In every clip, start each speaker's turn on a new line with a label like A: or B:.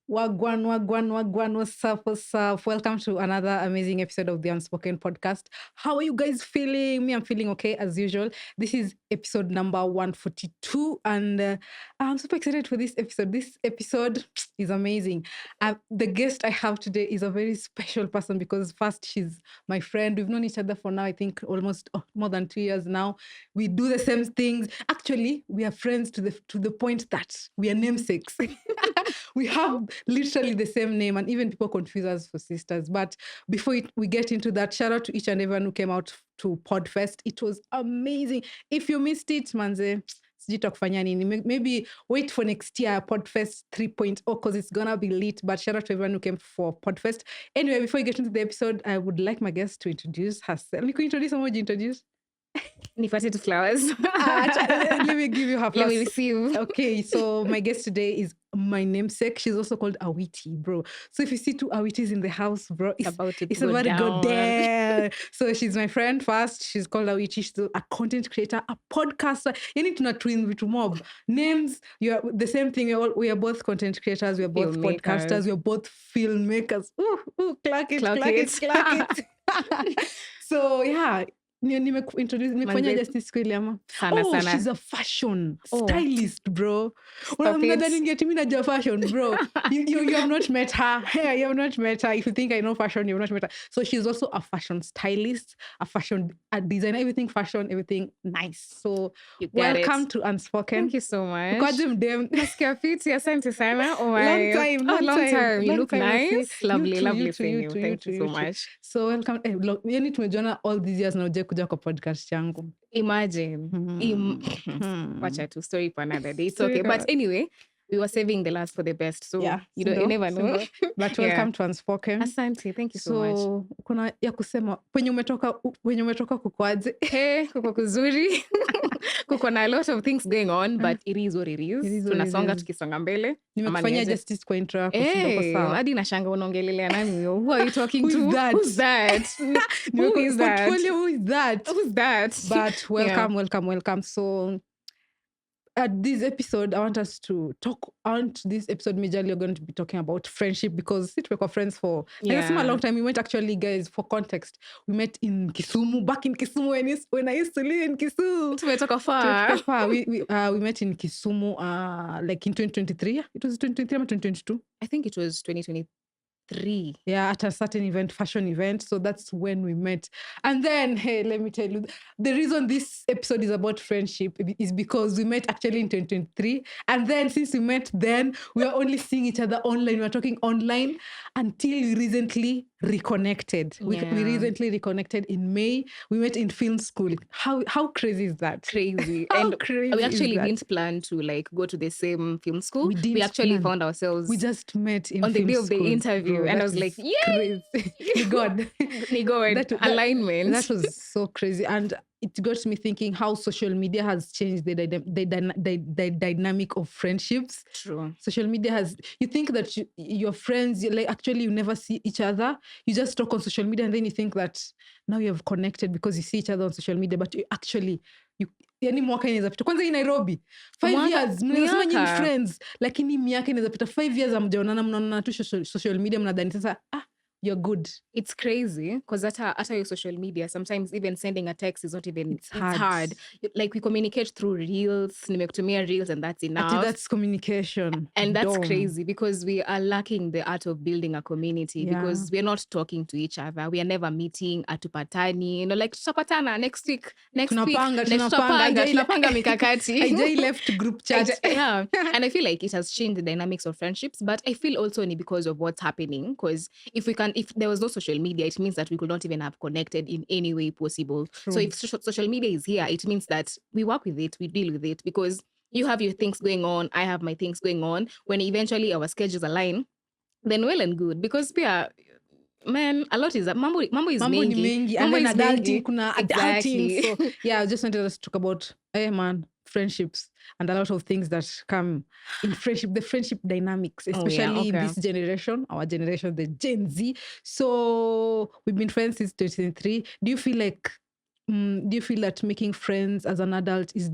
A: Wagwan, what's up? Welcome to another amazing episode of the Unspoken Podcast. How are you guys feeling? Me, I'm feeling okay as usual. This is episode number 142, and I'm super excited for this episode. This episode is amazing. The guest I have today is a very special person because first, she's my friend. We've known each other for now, I think, almost more than 2 years now. We do the same things. Actually, we are friends to the point that we are namesakes. We have literally the same name, and even people confuse us for sisters. But before we get into that, shout out to each and everyone who came out to Podfest. It was amazing. If you missed it, manze, sijui takufanya nini. Maybe wait for next year, Podfest 3.0, because it's gonna be lit. But shout out to everyone who came for Podfest. Anyway, before we get into the episode, I would like my guest to introduce herself. Can you introduce someone? Would you introduce?
B: Nipate to flowers.
A: Let me give you her flowers.
B: Let me receive.
A: Okay, so my guest today is my namesake. She's also called Awitee, bro. So if you see two Awites in the house, bro, it's about to go down. So she's my friend first. She's called Awitee. She's a content creator, a podcaster. You need to not twin with mob names. You are the same thing. We are both content creators. We are both podcasters. We are both filmmakers. Clack it. So yeah. Nimefanya justice kweli ama?
B: Sana.
A: She's a fashion stylist, bro. Unadhani ningetimi najua fashion, bro. You have not met her. Hey, you have not met her. If you think I know fashion, you have not met her. So she's also a fashion stylist, a designer, everything fashion, everything nice. So welcome to Unspoken.
B: Thank you so much.
A: Nasikia
B: fiti, asante sana. Oh
A: my. Long time.
B: You look nice. Lovely seeing you. Thank you so much.
A: So welcome. Yani tumejiona all these years na kuja kwa podcast yangu.
B: Imagine. Wacha tu story for another day. It's okay. But anyway, we were saving the last for the best. So you never know.
A: But welcome to Unspoken.
B: Asante. Thank you so much.
A: Kuna ya kusema kwenye umetoka kukwaje?
B: Kuko kuzuri. Kuko na a lot of things going on, but it is what it is. Tunasonga tukisonga mbele.
A: Nimefanya justice kwa intro yako.
B: Hadi nashanga unaongelelea nani? Who are you talking to?
A: Who's that?
B: Who is that?
A: Who is that?
B: Who's that?
A: But welcome. So this episode, I want this episode majorly we're going to be talking about friendship because we were friends for a long time. We met actually, guys, for context. We met in Kisumu, back in Kisumu when I used to live in Kisumu.
B: Tumetoka far.
A: We met in Kisumu like in 2023. It was 2023 or 2022?
B: I think it was 2023.
A: Yeah, at a certain fashion event. So that's when we met. And then, hey, let me tell you, the reason this episode is about friendship is because we met actually in 2023. And then since we met then, we are only seeing each other online. We are talking online until we recently reconnected. We recently reconnected in May. We met in film school. How crazy is that?
B: Crazy. And crazy we actually didn't plan to like go to the same film school. We actually found ourselves.
A: We just met in
B: on the day of the interview. And I was like,
A: crazy. God.
B: Alignment.
A: That was so crazy. And it got me thinking how social media has changed the dynamic of friendships.
B: True.
A: Social media has, you think that your friends, actually you never see each other. You just talk on social media and then you think that now you have connected because you see each other on social media, but yani mwaka inaweza pita. Kwanza in Nairobi 5 years mnasema nyinyi friends, lakini miaka inaweza pita 5 years amjaonana, mnaonana tu social media, mnadhani sasa you're good.
B: It's crazy because at your social media, sometimes even sending a text is not even, it's hard. Like we communicate through reels, nimekutumia reels and that's enough.
A: That's communication.
B: And that's crazy because we are lacking the art of building a community because we're not talking to each other. We are never meeting, atupatani, like tutapatana next week. Tunapanga mikakati.
A: I left group chat.
B: And I feel like it has changed the dynamics of friendships, but I feel also only because of what's happening, because if there was no social media, it means that we could not even have connected in any way possible. True. So if social media is here, it means that we work with it, we deal with it, because you have your things going on, I have my things going on. When eventually our schedules align, then well and good, because we are, man, a lot is mambo is mengi.
A: And then adulting, kuna adulting. So yeah, I just wanted us to talk about friendships and a lot of things that come in friendship, the friendship dynamics, especially this generation, our generation, the Gen Z. So we've been friends since 2023. Do you feel that making friends as an adult is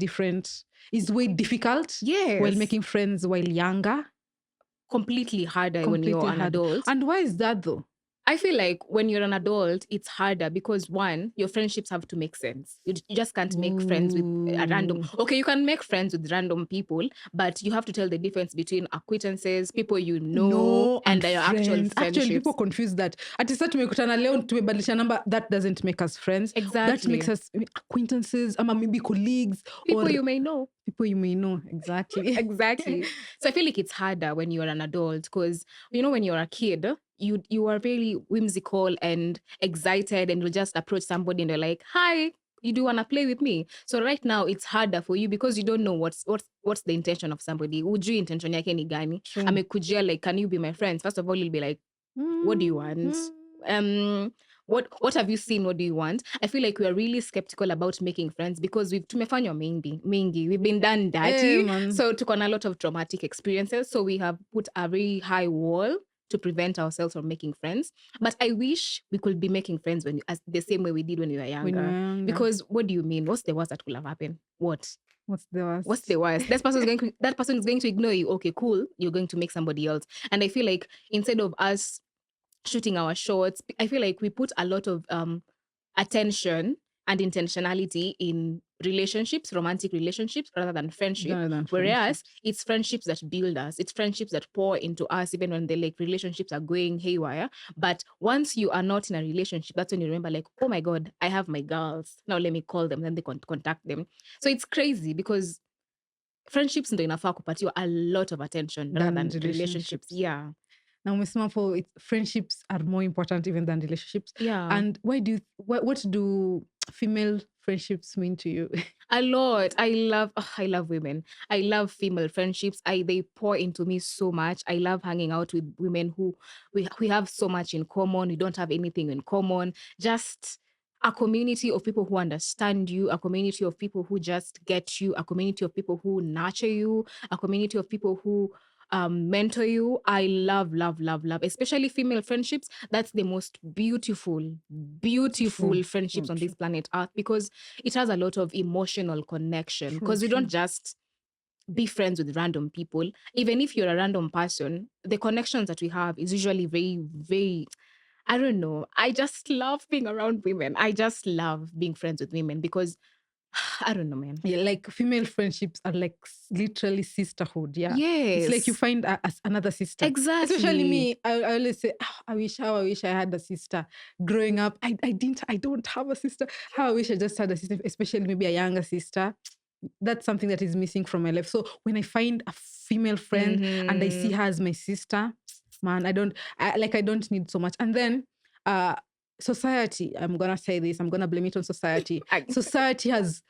A: way difficult?
B: Yes.
A: While making friends while younger?
B: completely harder when you're
A: Completely
B: an
A: hard.
B: adult.
A: And why is that though?
B: I feel like when you're an adult, it's harder because one, your friendships have to make sense. You just can't make friends with a random.
A: Ooh.
B: Okay, you can make friends with random people, but you have to tell the difference between acquaintances, people you know,
A: No,
B: and
A: and
B: your actual
A: friends. Actually,
B: friendships.
A: people confuse that. Ati sasa tumekutana leo tumebadilisha number. That doesn't make us friends. That makes
B: Exactly.
A: us acquaintances, ama maybe colleagues, or
B: People you may know.
A: people you may know. Exactly.
B: Exactly. So I feel like it's harder when you're an adult because when you're a kid, you are very whimsical and excited, and you'll just approach somebody and they're like, "Hi, you do wanna play with me?" So right now it's harder for you because you don't know what's the intention of somebody. Ujui intention yake ni gani?
A: True.
B: Amekujia like, "Can you be my friend?" First of all, you'll be like, what do you want? What have you seen? What do you want? I feel like we are really skeptical about making friends because tumefanywa mingi. We've been done dirty.
A: Man.
B: So took on a lot of traumatic experiences. So we have put a very high wall to prevent ourselves from making friends. But I wish we could be making friends as the same way we did when we were
A: When
B: younger.
A: you're younger.
B: Because what do you mean? What's the worst that could have happened? What?
A: What's the worst?
B: What's the worst? That person is going to ignore you. Okay, cool. You're going to make somebody else. And I feel like instead of us shooting our shots, I feel like we put a lot of attention and intentionality in relationships, romantic relationships, rather than friendship.
A: Rather than
B: Whereas
A: friendships.
B: it's friendships that build us. It's friendships that pour into us, even when the relationships are going haywire. But once you are not in a relationship, that's when you remember, like, oh my God, I have my girls. Now let me call them. Then they contact them. So it's crazy because friendships ndo inafaa kupatiwa a lot of attention rather than relationships. Yeah.
A: Now, umesema for friendships are more important even than relationships.
B: Yeah.
A: And what do female friendships mean to you?
B: A lot. I love women. I love female friendships. They pour into me so much. I love hanging out with women who we have so much in common. We don't have anything in common. Just a community of people who understand you, a community of people who just get you, a community of people who nurture you, a community of people who mentor you. I love, especially female friendships. That's the most beautiful
A: True.
B: friendships on this planet Earth because it has a lot of emotional connection. Because we don't just be friends with random people. Even if you're a random person, the connections that we have is usually very, very, I don't know. I just love being around women. I just love being friends with women because I don't know, man.
A: Yeah, like female friendships are like literally sisterhood. Yeah.
B: Yes.
A: It's like you find another sister.
B: Exactly.
A: Especially me, I always say, I wish I had a sister. Growing up, I don't have a sister. How I wish I just had a sister, especially maybe a younger sister. That's something that is missing from my life. So when I find a female friend and I see her as my sister, man, I don't need so much. And then society, I'm gonna say this, I'm gonna blame it on society. Society has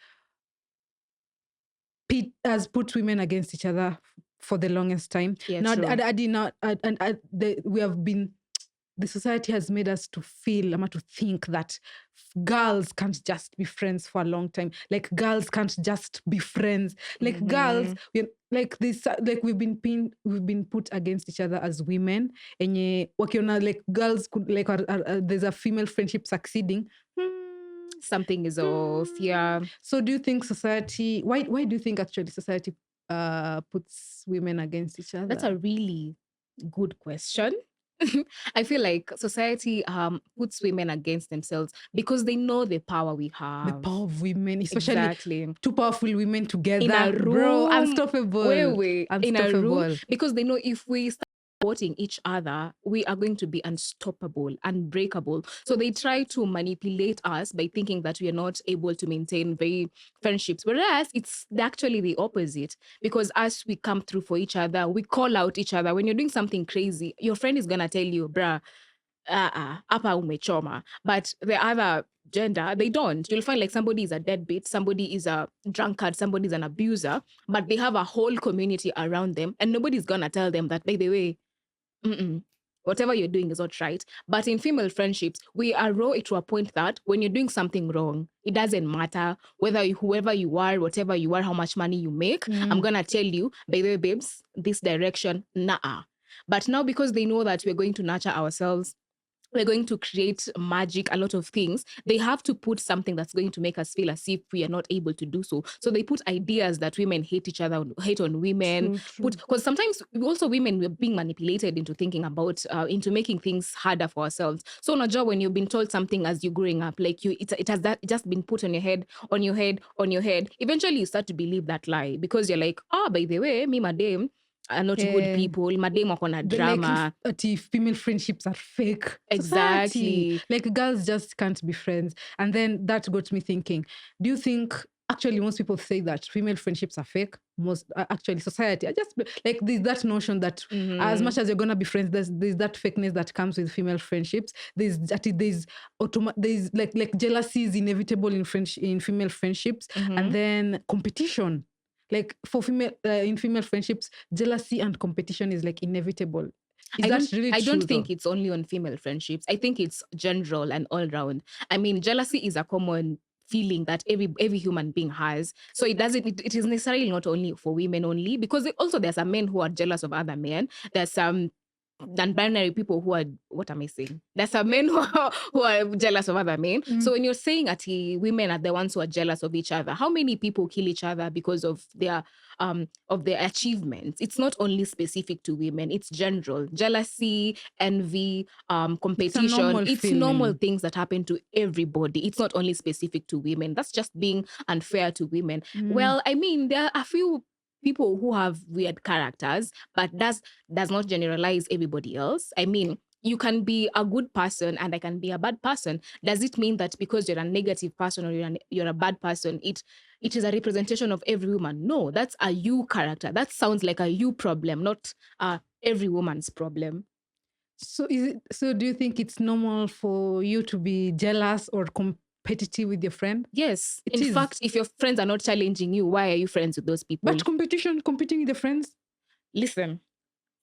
A: put women against each other for the longest time.
B: Yeah,
A: now,
B: true.
A: The society has made us to feel, to think that girls can't just be friends for a long time. Like girls can't just be friends. Like girls, like this, like we've been put against each other as women. And like girls could like there's a female friendship succeeding.
B: Something is off. Yeah.
A: So do you think society? Why do you think actually society puts women against each other?
B: That's a really good question. I feel like society puts women against themselves because they know the power we have.
A: The power of women, especially
B: exactly.
A: two powerful women together.
B: In a room.
A: Bro, unstoppable.
B: Unstoppable. In a room. Because they know if we start supporting each other, we are going to be unstoppable, unbreakable. So they try to manipulate us by thinking that we are not able to maintain very friendships. Whereas it's actually the opposite. Because as we come through for each other, we call out each other. When you're doing something crazy, your friend is gonna tell you, bruh, apa umechoma. But the other gender, they don't. You'll find like somebody is a deadbeat, somebody is a drunkard, somebody is an abuser, but they have a whole community around them, and nobody's gonna tell them that, by the way, whatever you're doing is not right. But in female friendships, we are raw to a point that when you're doing something wrong, it doesn't matter whoever you are, whatever you are, how much money you make. I'm gonna tell you, by the way, babes, this direction, nah. But now because they know that we're going to nurture ourselves, we're going to create magic, a lot of things, they have to put something that's going to make us feel as if we are not able to do so. So they put ideas that women hate each other, hate on women,
A: True.
B: because sometimes also women, we're being manipulated into thinking about, into making things harder for ourselves. So unajua, when you've been told something as you're growing up, like it has that just been put on your head, on your head, on your head. Eventually you start to believe that lie, because you're like, by the way, me madam are not good people. Madam wako na drama.
A: If female friendships are fake.
B: Exactly.
A: Society. Like girls just can't be friends. And then that got me thinking, do you think actually most people say that female friendships are fake? Most actually society. I just like there's that notion that as much as you're gonna be friends, there's that fakeness that comes with female friendships. There's like jealousy is inevitable in female friendships, and then competition. Like for in female friendships, jealousy and competition is like inevitable. Is that really true?
B: I don't think
A: though?
B: it's only on female friendships. I think it's general and all round. I mean, jealousy is a common feeling that every human being has. So it is necessarily not only for women only, because also there's some men who are jealous of other men. There's some non-binary people who are, what am I saying? There's some men who are jealous of other men. So when you're saying that women are the ones who are jealous of each other, how many people kill each other because of their achievements? It's not only specific to women, it's general. Jealousy, envy, competition. It's normal things that happen to everybody. It's not only specific to women. That's just being unfair to women. Well, I mean, there are a few people who have weird characters, but does not generalize everybody else. I mean, you can be a good person and I can be a bad person. Does it mean that because you're a negative person or you're a bad person, it is a representation of every woman? No, that's a you character. That sounds like a you problem, not every woman's problem.
A: So do you think it's normal for you to be jealous or competitive with your friend?
B: Yes. In fact, if your friends are not challenging you, why are you friends with those people?
A: But competing with your friends?
B: Listen.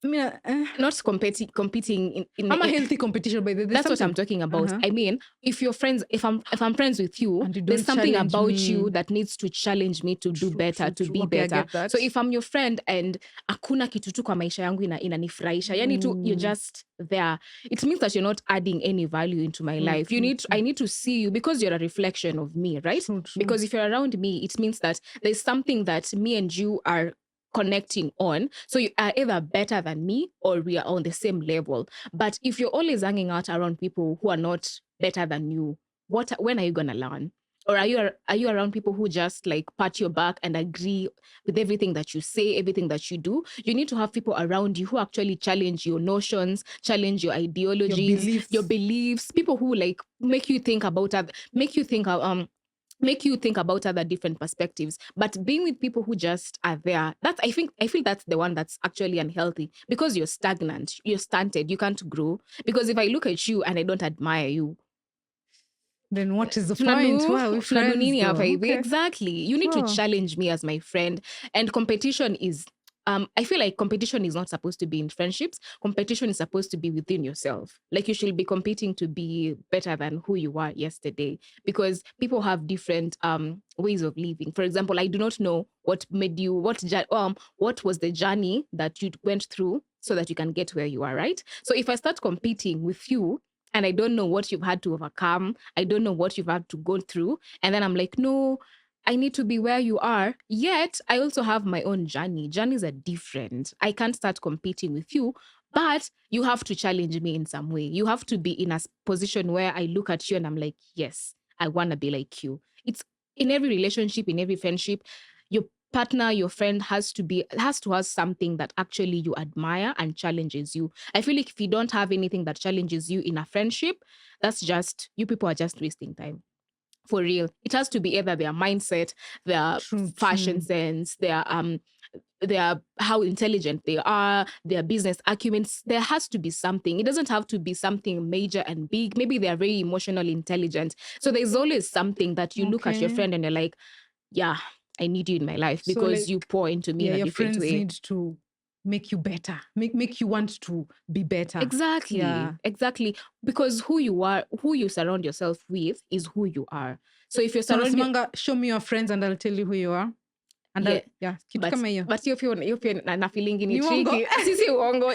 A: I mean,
B: not competing in
A: I'm a healthy competition, by the way.
B: That's what I'm talking about. I mean, if you're friends, if I'm friends with you, there's something about you that needs to challenge me to do better, to be better. So if I'm your friend and hakuna kitu tu kwa maisha yangu inanifurahisha, yani tu you're just there, it means that you're not adding any value into my life. I need to see you because you're a reflection of me, right? Because if you're around me, it means that there's something that me and you are connecting on. So you are either better than me or we are on the same level. But if you're always hanging out around people who are not better than you, when are you gonna learn? Or are you around people who just like pat your back and agree with everything that you say, everything that you do? You need to have people around you who actually challenge your notions, challenge your ideologies, your beliefs, people who like make you think about other different perspectives. But being with people who just are there, I feel that's the one that's actually unhealthy, because you're stagnant, you're stunted, you can't grow. Because if I look at you and I don't admire you,
A: then what is the point? Why are we friends?
B: Okay. Exactly. You need to challenge me as my friend. And competition is I feel like competition is not supposed to be in friendships. Competition is supposed to be within yourself. Like you should be competing to be better than who you were yesterday, because people have different ways of living. For example, I do not know what made you, what was the journey that you went through so that you can get where you are, right? So if I start competing with you and I don't know what you've had to overcome, I don't know what you've had to go through, and then I'm like, no, I need to be where you are. Yet I also have my own journey. Journeys are different. I can't start competing with you, but you have to challenge me in some way. You have to be in a position where I look at you and I'm like, yes, I want to be like you. It's in every relationship, in every friendship, your partner, your friend has to have something that actually you admire and challenges you. I feel like if you don't have anything that challenges you in a friendship, that's just, you people are just wasting time. For real. It has to be either their mindset, their fashion sense, their how intelligent they are, their business acumen. There has to be something. It doesn't have to be something major and big. Maybe they're very emotionally intelligent. So there's always something that you look at your friend and you're like, yeah, I need you in my life because you pour into me in a different way.
A: Your friends need to make you better, make you want to be better.
B: Exactly. Because who you are, who you surround yourself with is who you are. So if you're surrounded,
A: show me your friends and I'll tell you who you are. And
B: Yeah.
A: kitu kama hiyo.
B: But hiyo pia na feeling ni
A: Ni uongo.
B: tricky. Sisi uongo.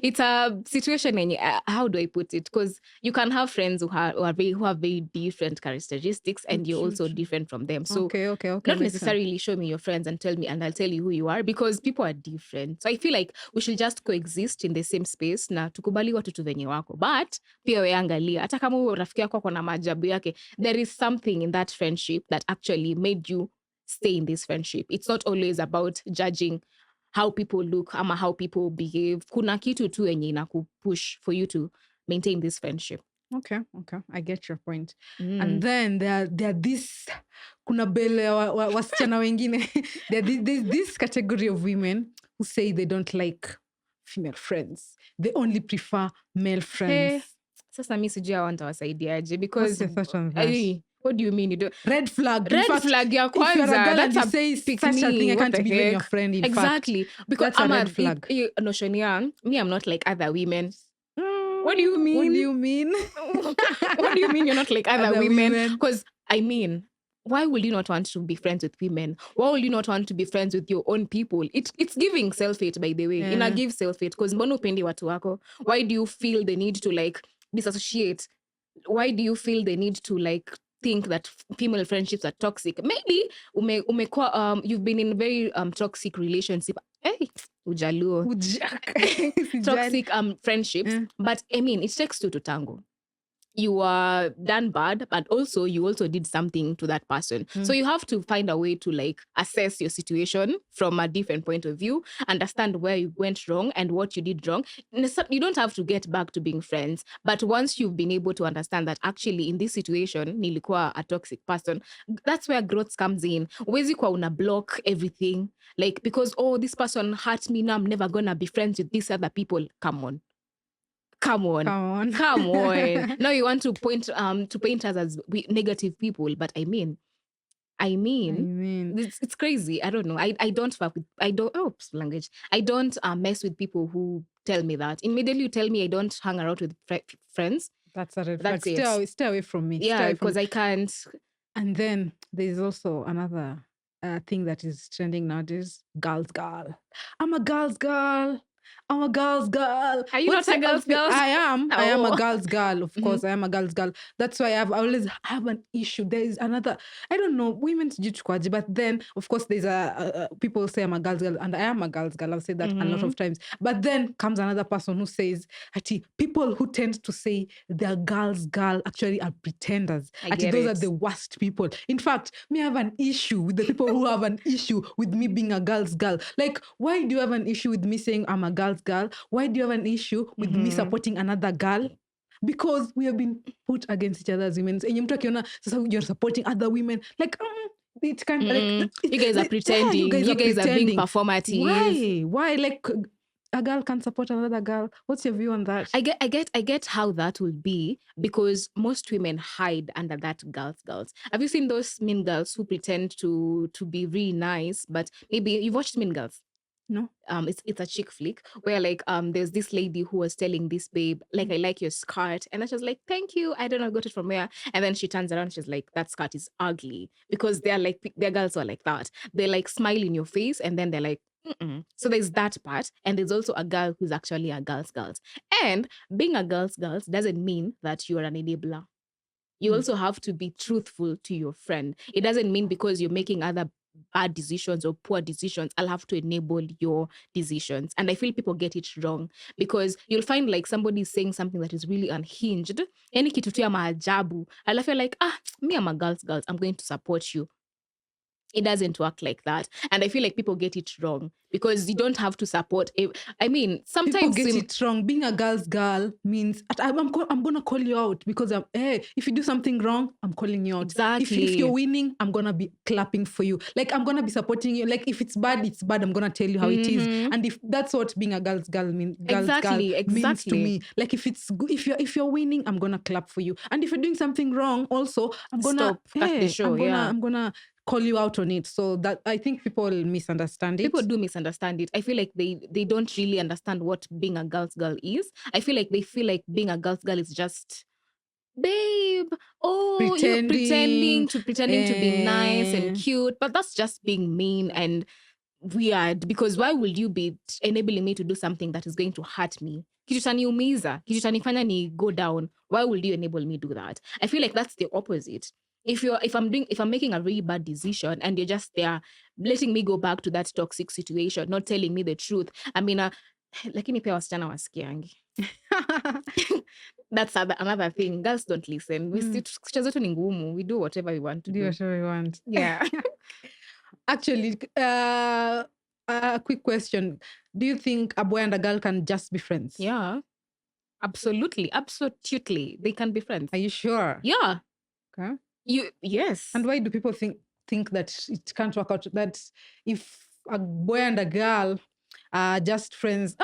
B: It's a situation yenye, how do I put it? Because you can have friends who have very different characteristics, and you're also different from them. So
A: Okay.
B: not necessarily show me your friends and tell me, and I'll tell you who you are, because people are different. So I feel like we should just coexist in the same space na tukubali watu tu venye wako. But pia we angalia, hata kama huyo rafiki yako ako na maajabu yake, there is something in that friendship that actually made you stay in this friendship. It's not always about judging how people look ama how people behave. Kuna kitu tu yenye inakupush for you to maintain this friendship.
A: Okay. I get your point. And then there are this kuna bele wasichana wengine. There's this category of women who say they don't like female friends. They only prefer male friends.
B: Sasa mi sijui hawa nitawasaidiaje, because
A: What's your thought on that?
B: what do you mean? You do
A: Red flag.
B: Red flag ya kwanza.
A: If you're a girl
B: that's
A: and you say
B: pick
A: such a
B: me,
A: thing, I
B: what
A: can't
B: the
A: be even
B: heck?
A: your friend, in
B: Exactly.
A: fact.
B: Because
A: That's a red flag.
B: Notion me, I'm not like other women. What do you mean?
A: What do you mean?
B: What do you mean you're not like other women? Because, I mean, why will you not want to be friends with women? Why will you not want to be friends with your own people? It's giving self-hate, by the way.
A: Yeah.
B: Ina give self-hate. Because mbona upendi watu wako? Why do you feel the need to like disassociate? Why do you feel the need to like think that female friendships are toxic? Maybe you've been in a very toxic relationship. Hey, ujaluo. Toxic friendships. But I mean, it takes two to tango. You are done bad, but also you also did something to that person. So you have to find a way to like assess your situation from a different point of view, understand where you went wrong and what you did wrong. You don't have to get back to being friends, but once you've been able to understand that actually in this situation nilikuwa a toxic person, that's where growth comes in. Huwezi kuwa una block everything like because this person hurt me, now I'm never gonna be friends with these other people. Come on. Now you want to paint us as negative people, but I mean it's crazy. I don't know. I don't mess with people who tell me that. Immediately you tell me I don't hang around with friends.
A: That's a red flag. Stay away from me.
B: Yeah, because I can't.
A: And then there's also another thing that is trending nowadays. Girls. I'm a girl's girl. Are you
B: not a girl's girl?
A: I am a girl's girl, of course. I am a girl's girl. That's why I always have an issue. There is another, I don't know, women sijui, but then of course there's people say I'm a girl's girl, and I am a girl's girl. I've said that a lot of times. But then comes another person who says, people who tend to say they're girl's girl actually are pretenders. Those are the worst people. In fact, me have an issue with the people who have an issue with me being a girl's girl. Like, why do you have an issue with me saying I'm a girl's girl? Why do you have an issue with me supporting another girl? Because we have been put against each other as women. And you're supporting other women. Like, it can't. Like,
B: you guys are pretending. You guys are being performative.
A: Why? Like, a girl can't support another girl. What's your view on that?
B: I get how that will be, because most women hide under that girls. Have you seen those mean girls who pretend to be really nice, but maybe you've watched Mean Girls?
A: No.
B: It's a chick flick where like there's this lady who was telling this babe like, I like your skirt, and then she was like, thank you, I don't know, I got it from where, and then she turns around, she's like, that skirt is ugly, because they're girls who are like that. They like smile in your face, and then they're like, So there's that part, and there's also a girl who's actually a girl's. And being a girl's doesn't mean that you're an enabler. You also have to be truthful to your friend. It doesn't mean because you're making other bad decisions or poor decisions, I'll have to enable your decisions. And I feel people get it wrong, because you'll find like somebody saying something that is really unhinged. Any kitu tu ya maajabu. I'll feel like, me, I'm a girl's, I'm going to support you. It doesn't work like that. And I feel like people get it wrong, because you don't have to support. I mean, sometimes
A: people get it wrong. Being a girl's girl means I'm going to call you out, because if you do something wrong, I'm calling you out.
B: Exactly.
A: If you're winning, I'm going to be clapping for you. Like, I'm going to be supporting you. Like, if it's bad, it's bad. I'm going to tell you how it is. And if that's what being a girl's girl means, means to me. Like, if you're winning, I'm going to clap for you. And if you're doing something wrong, also, I'm going to cut the show. I'm going to call you out on it. So that I think people misunderstand it.
B: People do misunderstand it. I feel like they don't really understand what being a girl's girl is. I feel like they feel like being a girl's girl is just babe, oh, you're pretending to be nice and
A: eh,
B: cute, but that's just being mean and weird, because why will you be enabling me to do something that is going to hurt me? Kitu taniumiza, kitu tanifanya ni go down. Why will you enable me do that? I feel like that's the opposite. If I'm making a really bad decision and you're just there letting me go back to that toxic situation, not telling me the truth. I mean, lakini pia wasichana wasikiangi. That's another thing. Girls don't listen. Sicha zetu ni ngumu. We do whatever we want to
A: do
B: do.
A: whatever we want.
B: Yeah.
A: Actually, a quick question. Do you think a boy and a girl can just be friends?
B: Yeah. Absolutely. Absolutely. They can be friends.
A: Are you sure?
B: Yeah.
A: Okay.
B: Yes.
A: And why do people think that it can't work out? That if a boy and a girl are just friends,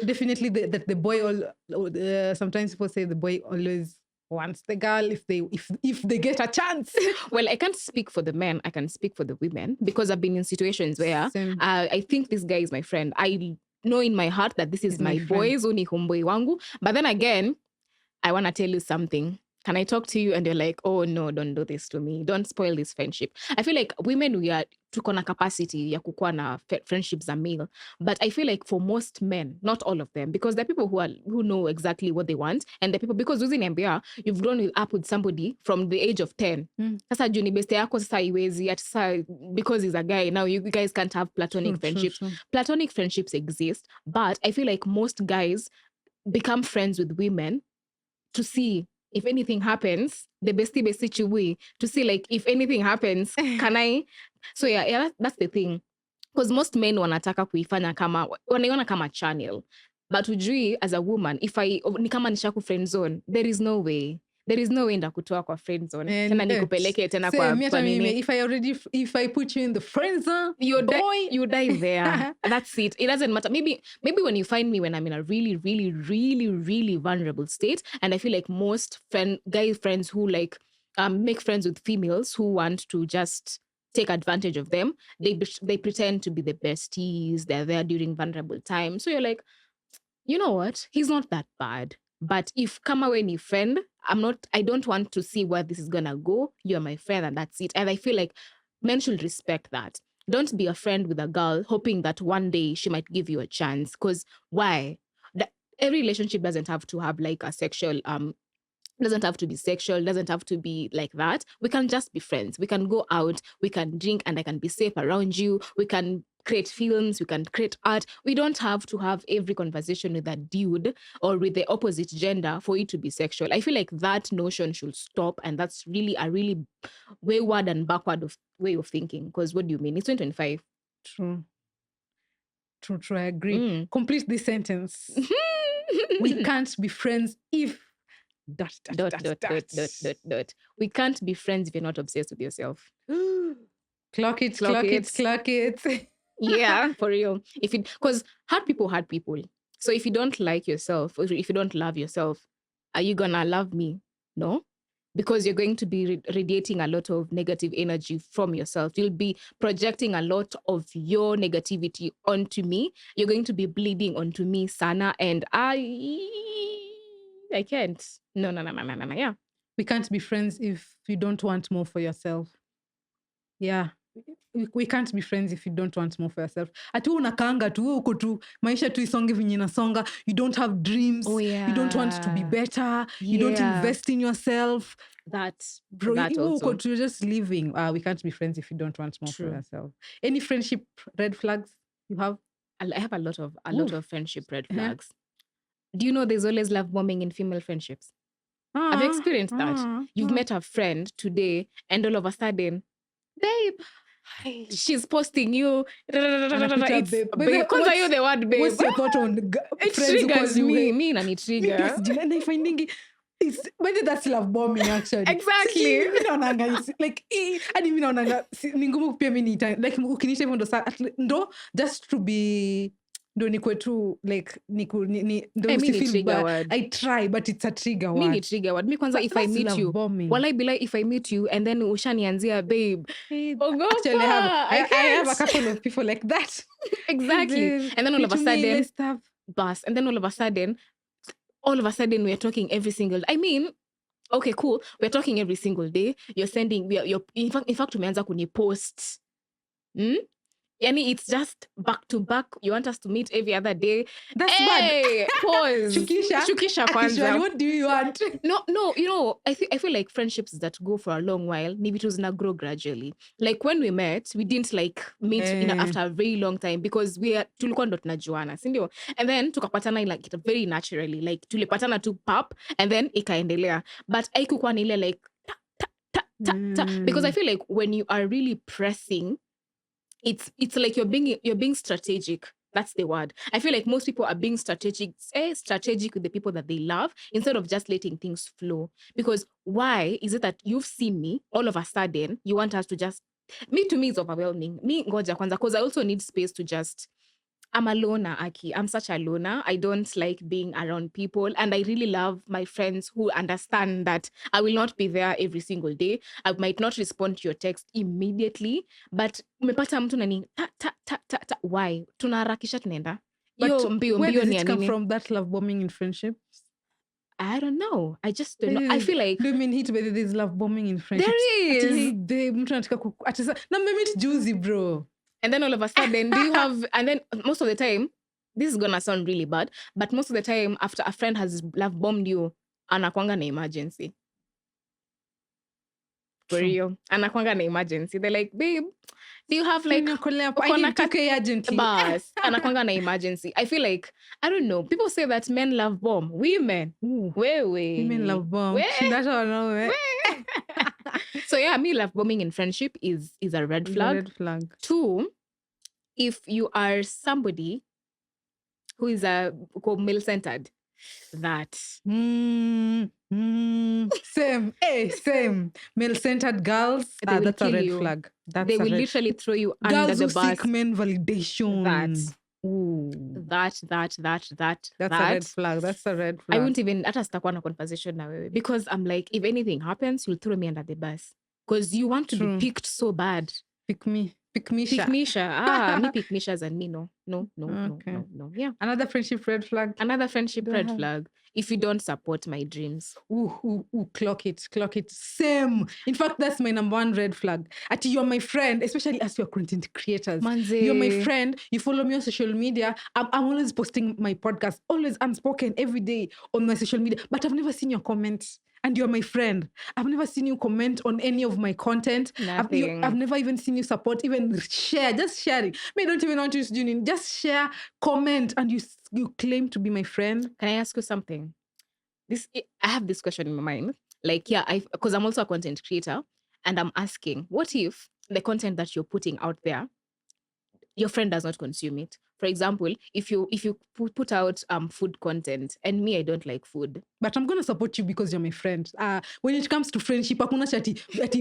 A: definitely that the boy sometimes people say the boy always wants the girl if they get a chance.
B: Well, I can't speak for the men. I can speak for the women, because I've been in situations where I think this guy is my friend. I know in my heart that this is my boy, uni homeboy wangu. But then again, I want to tell you something. Can I talk to you? And you're like, oh no, don't do this to me. Don't spoil this friendship. I feel like women, tuko na capacity ya kukuwa na friendships za male. But I feel like for most men, not all of them, because there are people who know exactly what they want. And the people, because using MBA, you've grown up with somebody from the age of 10. Sasa juni beste yako sasa iwezi, at sasa, because he's a guy, now you guys can't have platonic friendships. True. Platonic friendships exist, but I feel like most guys become friends with women to see if anything happens, the bestie chui, to see like if anything happens, can I? So yeah, that's the thing. Because most men wanataka kuifanya wanaiona kama channel. But ujui, as a woman, ni kama nishaku friend zone, there is no way. There is no way ndakutoa kwa friend zone. Tena nikupeleke tena kwa nini.
A: If I put you in the friend zone,
B: you die there. That's it. It doesn't matter. Maybe when you find me when I'm in a really, really, really, really vulnerable state, and I feel like most guy friends who like make friends with females who want to just take advantage of them, they pretend to be the besties. They're there during vulnerable times. So you're like, you know what? He's not that bad. But if kama we ni friend, I don't want to see where this is gonna go. You're my friend and that's it. And I feel like men should respect that. Don't be a friend with a girl hoping that one day she might give you a chance. Because why? Every relationship doesn't have to have like a sexual doesn't have to be sexual, doesn't have to be like that. We can just be friends. We can go out, we can drink, and I can be safe around you. We can create films, we can create art. We don't have to have every conversation with a dude or with the opposite gender for it to be sexual. I feel like that notion should stop, and that's really a really wayward and backward way of thinking. Because what do you mean? It's 2025.
A: True, I agree. Complete this sentence. We can't be friends if...
B: We can't be friends if you're not obsessed with yourself.
A: Clock it.
B: Yeah, for real. Because hurt people. So if you don't like yourself, or if you don't love yourself, are you gonna love me? No, because you're going to be radiating a lot of negative energy from yourself. You'll be projecting a lot of your negativity onto me. You're going to be bleeding onto me, Sana, and I can't. No. Yeah.
A: We can't be friends if you don't want more for yourself. Yeah. We can't be friends if you don't want more for yourself. Ati unakaanga tu, uko tu, maisha tu isonge vinye nasonga. You don't have dreams.
B: Oh, yeah.
A: You don't want to be better. You don't invest in yourself.
B: That also.
A: You're just living. We can't be friends if you don't want more for yourself. Any friendship red flags you have?
B: I have a lot of friendship red flags. Do you know there's always love bombing in female friendships? I've experienced that. You've met a friend today and all of a sudden, babe, she's posting you. It's babe. Because are you the word babe?
A: What's your thought on
B: it triggers me and it triggers.
A: Whether that's love bombing actually.
B: Exactly.
A: Like hadi mimi naonanga ni ngumu pia mimi like ukinisha hivyo ndo just to be ndo nikwe tu like I try but it's a trigger word.
B: Mimi ni trigger word. Mimi kwanza if I meet you, walai bila if I meet you and then ushanianzia babe.
A: Actually I have a couple of people like that.
B: Exactly. And then all of a sudden we're talking every single I mean, okay, cool, we're talking every single day, you're sending, you're in fact umeanza kuni post. Yani it's just back to back. You want us to meet every other day.
A: That's
B: Hey,
A: bad.
B: pause.
A: Shukisha.
B: Shukisha
A: Actually,
B: kwanza.
A: what do you want?
B: No, you know, I feel like friendships that go for a long while, maybe it was gonna grow gradually. Like when we met, we didn't like meet after a very long time because tulikuwa ndo tunajuana, si ndio? And then tukapatana like very naturally, like tulipatana tu pap and then ikaendelea. But haikukuwa ni ile like because I feel like when you are really pressing, it's like you're being strategic. That's the word. I feel like most people are being strategic with the people that they love instead of just letting things flow. Because why is it that you've seen me all of a sudden you want us to just to me it's overwhelming. Me ngoja kwanza, because I also need space to just I'm a loner, Aki. I'm such a loner. I don't like being around people. And I really love my friends who understand that I will not be there every single day. I might not respond to your text immediately. But umepata mtu nani, ta. Why? Tunaharakisha tunaenda.
A: But
B: mbio
A: where does
B: ni
A: it
B: ya
A: come
B: nini?
A: from, that love bombing in friendships?
B: I don't know. I just don't know. I feel like
A: do you mean hit by this love bombing in friendships?
B: there is.
A: Mtu anataka na meet juicy, bro.
B: And then all of a sudden, do you have, and then most of the time, this is gonna sound really bad, but most of the time, after a friend has love bombed you, anakwanga na emergency. For real. Anakwanga na emergency. They're like, babe, do you have like,
A: I need 2K urgently.
B: Bas, anakwanga na emergency. I feel like, I don't know, people say that men love bomb. Women.
A: Women love bomb. That's all I know.
B: So yeah, me love bombing in friendship is a red flag.
A: A red flag.
B: 2, if you are somebody who is male-centered, that
A: same. Same. Male-centered girls, that's a red flag.
B: They will literally throw you under the bus.
A: Girls who seek men validation.
B: That's
A: a red flag. That's a red flag.
B: I won't even hata sitakuwa na conversation na wewe because I'm like, if anything happens, you'll throw me under the bus because you want to be picked so bad.
A: Pick me. Pick Misha.
B: Me pick Misha's and me no. Yeah.
A: Another friendship red flag.
B: Red flag. If you don't support my dreams.
A: Clock it. Same. In fact, that's my number 1 red flag. You're my friend, especially as you're content creators.
B: Manze.
A: You're my friend. You follow me on social media. I'm always posting my podcast, always unspoken every day on my social media. But I've never seen your comments. And you're my friend. I've never seen you comment on any of my content.
B: Nothing.
A: I've never even seen you support, even share, just sharing. I don't even want to use Junin. Just share, comment, and you claim to be my friend.
B: Can I ask you something? I have this question in my mind. Like, yeah, because I'm also a content creator, and I'm asking, what if the content that you're putting out there, your friend does not consume it? For example, if you put out food content and me, I don't like food.
A: But I'm going to support you because you're my friend. When it comes to friendship, hakuna chati.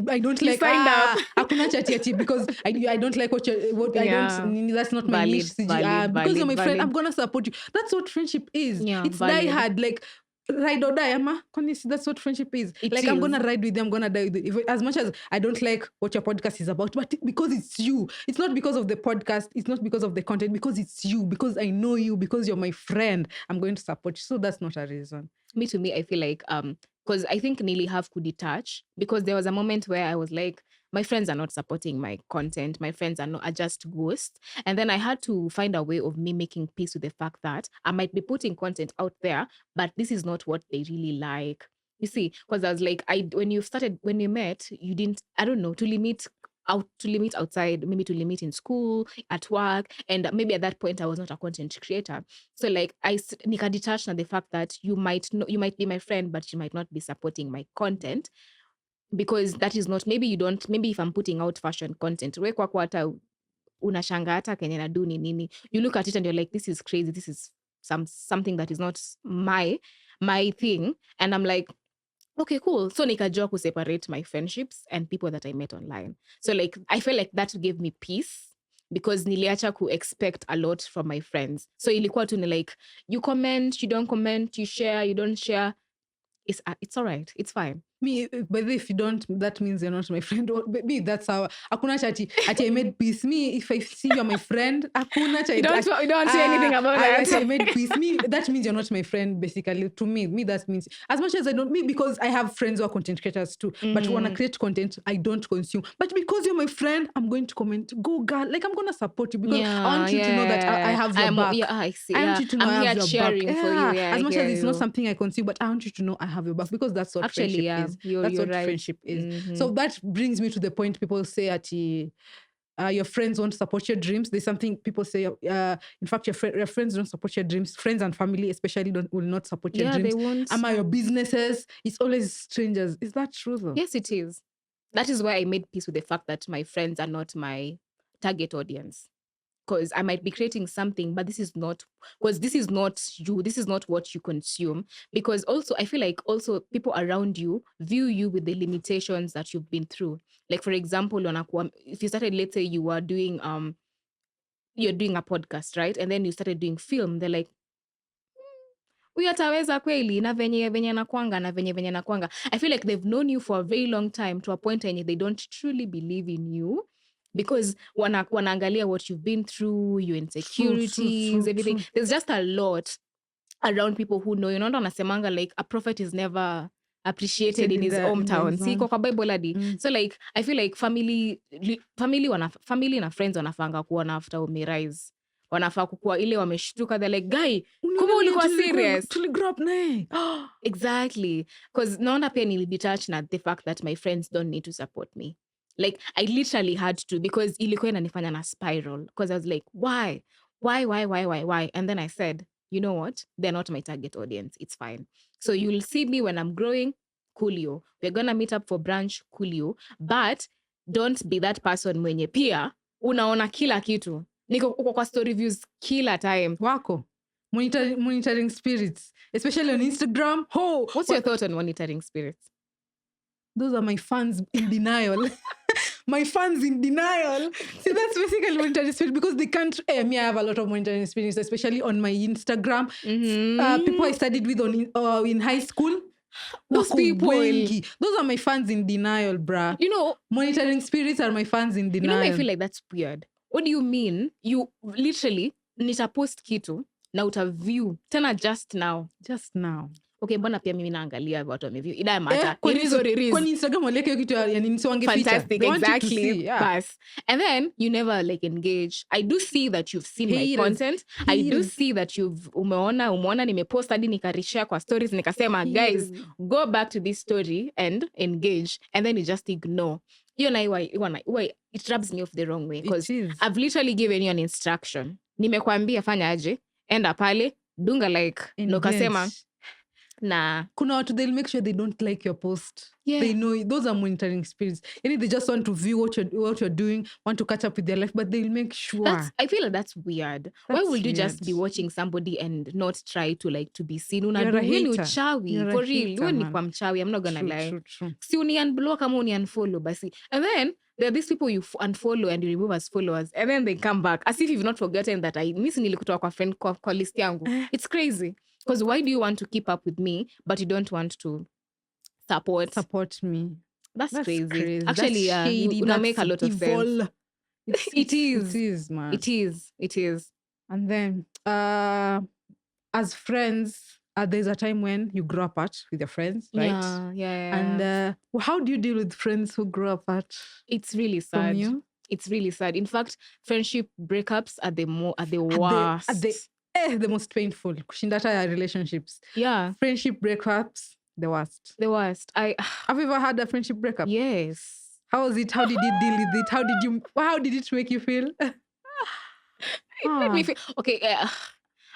A: I don't like...
B: signed up.
A: Hakuna chati because I don't like what that's not my niche. Because you're my friend, I'm going to support you. That's what friendship is.
B: Yeah,
A: it's die hard. Like, ride or die, Emma. That's what friendship is. I'm gonna ride with you, I'm gonna die with you. As much as I don't like what your podcast is about, but because it's you. It's not because of the podcast, it's not because of the content, because it's you, because I know you, because you're my friend, I'm going to support you. So that's not a reason.
B: To me, I feel like because I think nearly have could detach, because there was a moment where I was like, my friends are not supporting my content. My friends are just ghosts. And then I had to find a way of me making peace with the fact that I might be putting content out there, but this is not what they really like. You see, because I was like, when we met, you didn't, I don't know, to limit outside, maybe to limit in school, at work, and maybe at that point I was not a content creator. So like nika detached on the fact that you might be my friend, but you might not be supporting my content. Because that is not, maybe if I'm putting out fashion content, we kwako hata unashanga hata kenye na do ni nini, you look at it and you're like, this is crazy, this is something that is not my thing, and I'm like, okay, cool. So nikajua ku separate my friendships and people that I met online. So like I feel like that gave me peace, because niliacha ku expect a lot from my friends. So ilikuwa tu ni like, you comment, you don't comment, you share, you don't share. It's all right. It's fine.
A: Me, by the way, if you don't, that means you're not my friend. Me, that's how. Akuna ati I made peace. Me, if I see you're my friend, akuna
B: You don't say anything about that.
A: I made peace. Me, that means you're not my friend. Basically, to me, that means as much as I don't. Me, because I have friends who are content creators too, but wanna create content, I don't consume. But because you're my friend, I'm going to comment. Go, girl. Like I'm gonna support you because I want you to know that I have your back.
B: Yeah, I see.
A: I want you to know I have your back.
B: cheering for you. Yeah,
A: as much
B: I
A: as
B: hear
A: it's not
B: you.
A: something I consume, but I want you to know I have your back because that's what
B: Actually,
A: friendship
B: yeah,
A: is.
B: you're
A: That's what
B: right.
A: friendship is. So that brings me to the point people say at your friends won't support your dreams. There's something people say, in fact, your friends don't support your dreams. Friends and family especially will not support your
B: Yeah,
A: dreams.
B: they won't.
A: Am I your businesses? It's always strangers. Is that true though?
B: Yes, it is. That is why I made peace with the fact that my friends are not my target audience. Because I might be creating something, but this is not you. This is not what you consume. Because also, I feel like also people around you view you with the limitations that you've been through. Like, for example, if you started, let's say you are doing you're doing a podcast, right? And then you started doing film, they're like, huyu ataweza kweli na venye nakwanga na venye nakwanga. I feel like they've known you for a very long time to a point when they don't truly believe in you because wanaangalia what you've been through, your insecurities, everything. True. There's just a lot around people who know. You know, anasemanga like a prophet is never appreciated in his hometown. See, kwa Bible adi. So like, I feel like family na friends wanafanga kuona after umerise. Wanafaa kukua ile wameshtuka, they're like, guy, kumbe ulikuwa serious.
A: Tuligrow up naye.
B: Exactly. Because naona pia nilidetach na the fact that my friends don't need to support me. Like, I literally had to because ilikuwa inanifanya na spiral. Because I was like, why? And then I said, you know what? They're not my target audience. It's fine. So you'll see me when I'm growing, coolio. We're going to meet up for brunch, coolio. But don't be that person mwenye pia unaona kila kitu. Niko uko kwa story views kila time.
A: Wako. Monitoring spirits. Especially on Instagram.
B: What's your thought on monitoring spirits?
A: Those are my fans in denial. My fans in denial. See, that's basically monitoring spirits because they can't. I have a lot of monitoring spirits, especially on my Instagram. People I studied with in high school.
B: Those people.
A: Wengi. Those are my fans in denial, bruh.
B: You know,
A: monitoring spirits are my fans in denial.
B: You know, I feel like that's weird. What do you mean? You literally nitapost kitu na utaview tena just now. Okay, mbona pia mimi naangalia watu wameview. Ida matter. It is what it is.
A: Kwa Instagram wale hiyo kitu yani nisoange feature.
B: Fantastic, exactly. Bas. And then you never like engage. I do see that you've seen my content. I do see that umeona nimepost hadi nikarishare kwa stories nikasema, guys, go back to this story and engage. And then you just ignore. You know why it rubs me off the wrong way because I've literally given you an instruction. Nimekwambia fanya aje, enda pale, dunga like, nokasema na
A: kuna watu they'll make sure they don't like your post. Yeah. They know those are monitoring spirits. They just want to view what you're doing, want to catch up with their life, but they'll make sure.
B: I feel like that's weird. Why would you just be watching somebody and not try to like to be seen? Unadu uchawi for real. Wewe ni kwa mchawi. I'm not gonna lie.
A: True.
B: Si unfollow kama unfollow basi. And then there are these people you unfollow and you remove as followers, and then they come back as if you've not forgotten that I miss nilikutoa kwa friend kwa list yangu. It's crazy. Because why do you want to keep up with me, but you don't want to support
A: me?
B: That's crazy. Actually, you make a lot of sense. It is, man. It is.
A: And then, as friends, there's a time when you grow apart with your friends, right?
B: Yeah.
A: And how do you deal with friends who grow apart?
B: It's really sad.
A: From you?
B: It's really sad. In fact, friendship breakups are the worst.
A: The most painful. Kushindata relationships.
B: Yeah.
A: Friendship breakups, the worst.
B: Have
A: you ever had a friendship breakup?
B: Yes.
A: How was it? How did you deal with it? How did it make you feel?
B: It made me feel okay.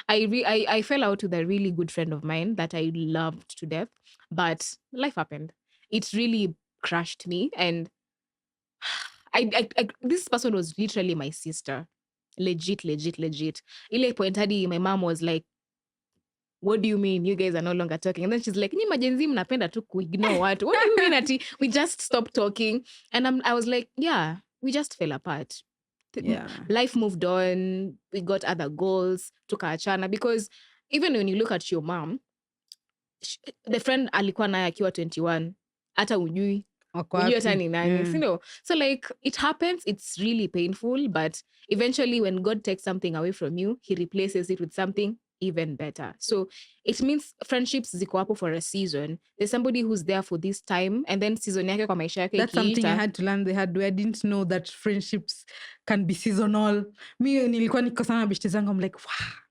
B: I fell out with a really good friend of mine that I loved to death, but life happened. It really crushed me, and I this person was literally my sister. Legit. Ile point hadi my mom was like, what do you mean you guys are no longer talking? And then she's like, nyi majenzi mnapenda tu kuignore watu. What do you mean ati we just stopped talking? And I was like, yeah, we just fell apart.
A: Yeah.
B: Life moved on. We got other goals. Tukaachana. Because even when you look at your mom, the friend alikuwa naye akiwa 21 hata ujui
A: Wako
B: ujui hata
A: wapi?
B: ni nani, you know. So like it happens, it's really painful, but eventually when God takes something away from you, he replaces it with something even better. So it means friendships ziko hapo for a season. There's somebody who's there for this time, and then season yake kwa maisha yake
A: That's something I
B: ikiisha.
A: had to learn the hard way. I didn't know that friendships can be seasonal. Me nilikuwa niko sana na beshte zangu. I'm like,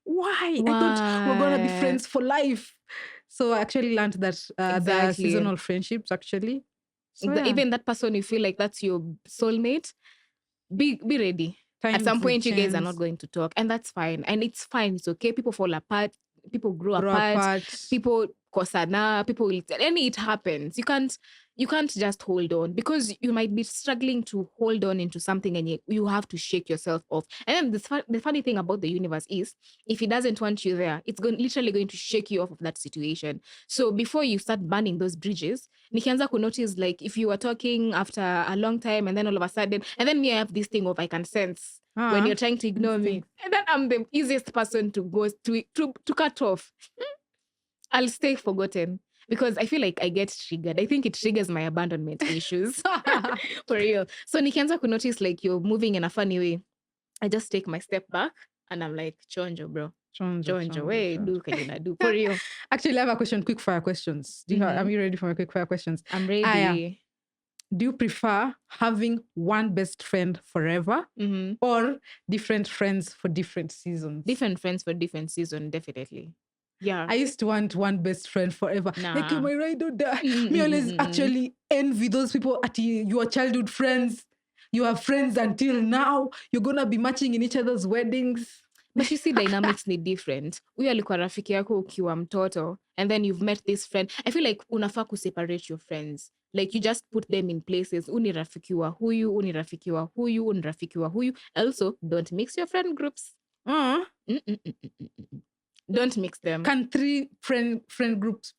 A: why? I thought we're gonna be
B: Why?
A: friends for life. So I actually learned that there are
B: Exactly.
A: seasonal friendships actually. So yeah,
B: Even that person you feel like that's your soulmate, be ready. At
A: times
B: some
A: will
B: point, you guys are
A: change,
B: not going to talk, and that's fine. And it's fine. It's okay. People fall apart. People grow
A: grow
B: apart.
A: apart.
B: People kosana. People will. And it happens. You can't just hold on, because you might be struggling to hold on into something, and you have to shake yourself off. And then the funny thing about the universe is, if it doesn't want you there, it's literally going to shake you off of that situation. So before you start burning those bridges, nikianza ku notice, like, if you were talking after a long time, and then all of a sudden, and then me, I have this thing of I can sense when you're trying to ignore me, and then I'm the easiest person to go to cut off. I'll stay forgotten, because I feel like I get triggered. I think it triggers my abandonment issues. For real. So nikianza ku notice like you're moving in a funny way, I just take my step back and I'm like, chonjo, bro. Chonjo, way, do kajina do. For real.
A: Actually, I have a question, quick fire questions. Are you ready for my quick fire questions?
B: I'm ready.
A: Do you prefer having one best friend forever or different friends for different seasons?
B: Different friends for different seasons, definitely. Yeah.
A: I used to want one best friend forever.
B: Nah.
A: Like, you're my ride or die. Me always actually envy those people at your childhood friends. You have friends until now. You're going to be matching in each other's weddings.
B: But you see, dynamics ni different. Huyu alikuwa rafiki yako ukiwa mtoto, and then you've met this friend. I feel like unafaa kuseparate your friends. Like, you just put them in places. Uni rafiki wa huyu, uni rafiki wa huyu, uni rafiki wa huyu. Also, don't mix your friend groups. Don't mix them.
A: Can 3 friend groups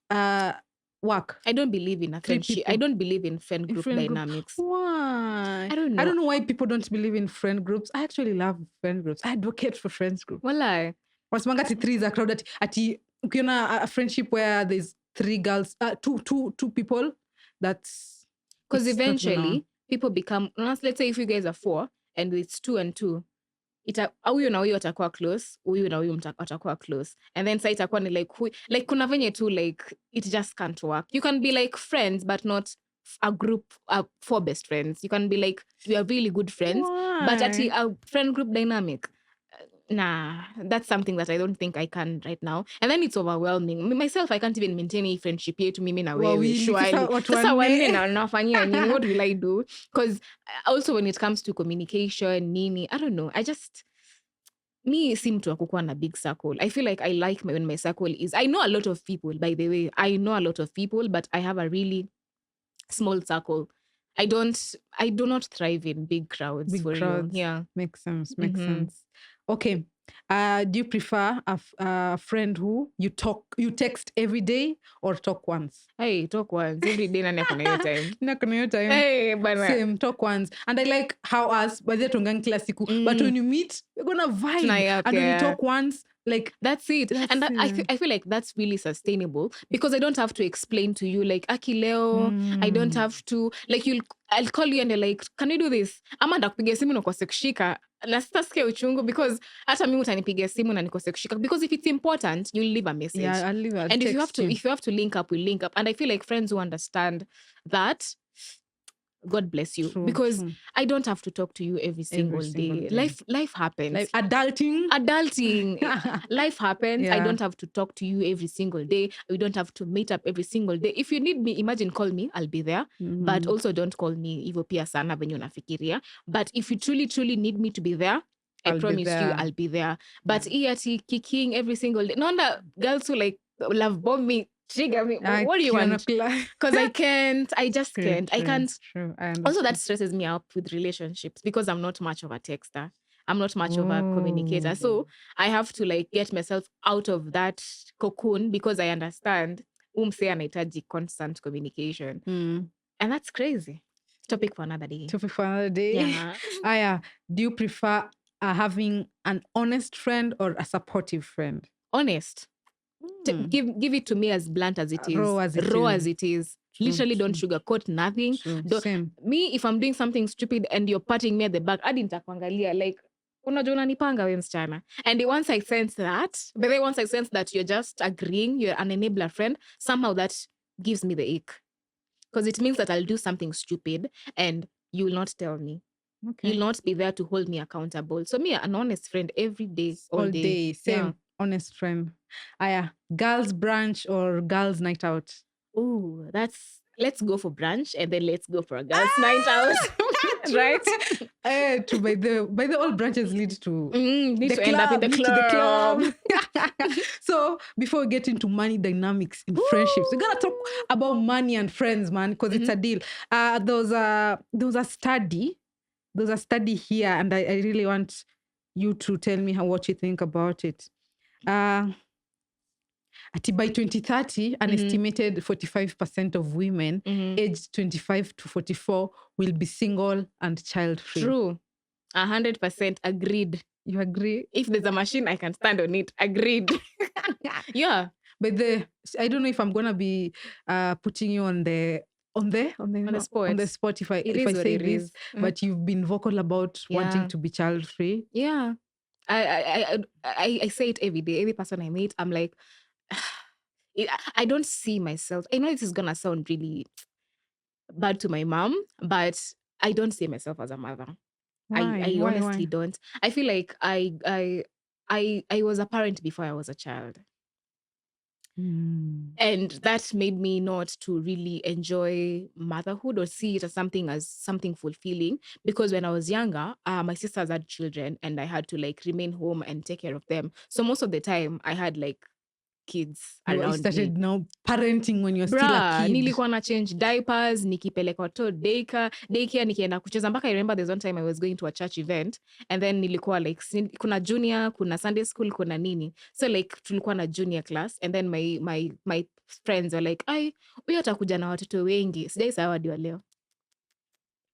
A: work?
B: I don't believe in a friendship. I don't believe in friend group dynamics.
A: Why?
B: I don't know.
A: I don't know why people don't believe in friend groups. I actually love friend groups. I advocate for friends groups.
B: Walai.
A: Wasimanga ati 3 is a crowd. Ati ukiona a friendship where there's 3 girls, two people, that's...
B: Because eventually, people become... Let's say if you guys are 4, and it's 2 and 2, huyu na huyu watakuwa close, huyu na huyu watakuwa close, and then sa itakuwa ni like kuna venye tu like it just can't work. You can be like friends but not a group of 4 best friends. You can be like, we are really good friends.
A: Why?
B: But at a friend group dynamic, nah, that's something that I don't think I can right now. And then it's overwhelming. Myself, I can't even maintain a friendship yetu mimi na wewe. Sasa wanne na nafanyia nini? What will I do? Because also when it comes to communication, nini, I don't know. Me seem to kukuwa na big circle. I feel like I like when my circle is... I know a lot of people, by the way. I know a lot of people, but I have a really small circle. I do not thrive in big crowds.
A: Big crowds.
B: Yeah.
A: Makes sense. Okay. Do you prefer a friend who you text every day or talk once?
B: Hey, talk once. Every day nani akona hiyo time.
A: Nakona hiyo time.
B: Hey, bana.
A: Same, talk once. And I like how us, by the tongang kila siku, but when you meet, you're gonna vibe. And when you talk once, like...
B: That's it. I feel like that's really sustainable, because I don't have to explain to you, like, aki leo, I don't have to, like, I'll call you and you're like, can you do this? Ama ndakupigia simu na ukose kushika. Na sitasikia uchungu, because hata mimi utanipigia simu na nikose kushika, because if it's important, you'll leave a message.
A: Yeah, I'll leave a
B: and
A: text
B: if you have to link up, we'll link up. And I feel like friends who understand that, God bless you. Because I don't have to talk to you every single day. Life happens.
A: Like adulting.
B: Life happens.
A: Yeah.
B: I don't have to talk to you every single day. We don't have to meet up every single day. If you need me, imagine, call me, I'll be there. But also don't call me hivyo pia sana venye unafikiria. But if you truly need me to be there, I promise you I'll be there. But ati kicking every single day. No wonder girls who like love bomb me, trigger me. What do you want? Because I can't. I just can't. I can't.
A: True.
B: Also, that stresses me out with relationships, because I'm not much of a texter. I'm not much of a communicator. So I have to like get myself out of that cocoon, because I understand umse anahitaji constant communication. And that's crazy. Topic for another day.
A: Yeah. Do you prefer having an honest friend or a supportive friend?
B: Honest. Give it to me as blunt as it is. Raw as it is. Literally, don't sugarcoat nothing.
A: True.
B: Don't,
A: Same.
B: me, if I'm doing something stupid and you're patting me at the back, hadi nitakuangalia like, unajua unanipanga we msichana. And once I sense that, but then once I sense that you're just agreeing, you're an enabler friend, somehow that gives me the ick. Because it means that I'll do something stupid and you will not tell me.
A: Okay.
B: You'll not be there to hold me accountable. So me, an honest friend every day, all day.
A: Same.
B: Yeah.
A: Honest friend. Girls brunch or girls night out?
B: Oh, let's go for brunch and then let's go for a girls' night out. Right?
A: True. By the all branches lead to
B: Need
A: the
B: to
A: club,
B: end up in the
A: lead to the
B: club.
A: So before we get into money dynamics in friendships, we're gonna talk about money and friends, man, because it's a deal. There was a study. There's a study here, and I really want you to tell me what you think about it. By 2030, an estimated 45% of women aged 25 to 44 will be single and child-free.
B: True. 100% agreed.
A: You agree?
B: If there's a machine, I can stand on it. Agreed. Yeah.
A: But I don't know if I'm gonna be putting you on the spot if I say this, but you've been vocal about wanting to be child-free.
B: Yeah. I say it every day. Every person I meet, I'm like, I don't see myself. I know this is gonna sound really bad to my mom, but I don't see myself as a mother. I honestly don't. I feel like I was a parent before I was a child. And that made me not to really enjoy motherhood or see it as something fulfilling, because when I was younger, my sisters had children and I had to like remain home and take care of them. So most of the time I had like kids around
A: You started
B: me.
A: now parenting when you're still a kid.
B: Nilikuwa na change diapers, nikipeleka watoto daycare, nikienda kucheza mpaka I remember there's one time I was going to a church event and then nilikuwa like kuna junior, kuna Sunday school, kuna nini. So like tulikuwa na junior class and then my friends were like, "Ai, huyo atakuja na watoto wengi." Sijaisahau hadi wa leo.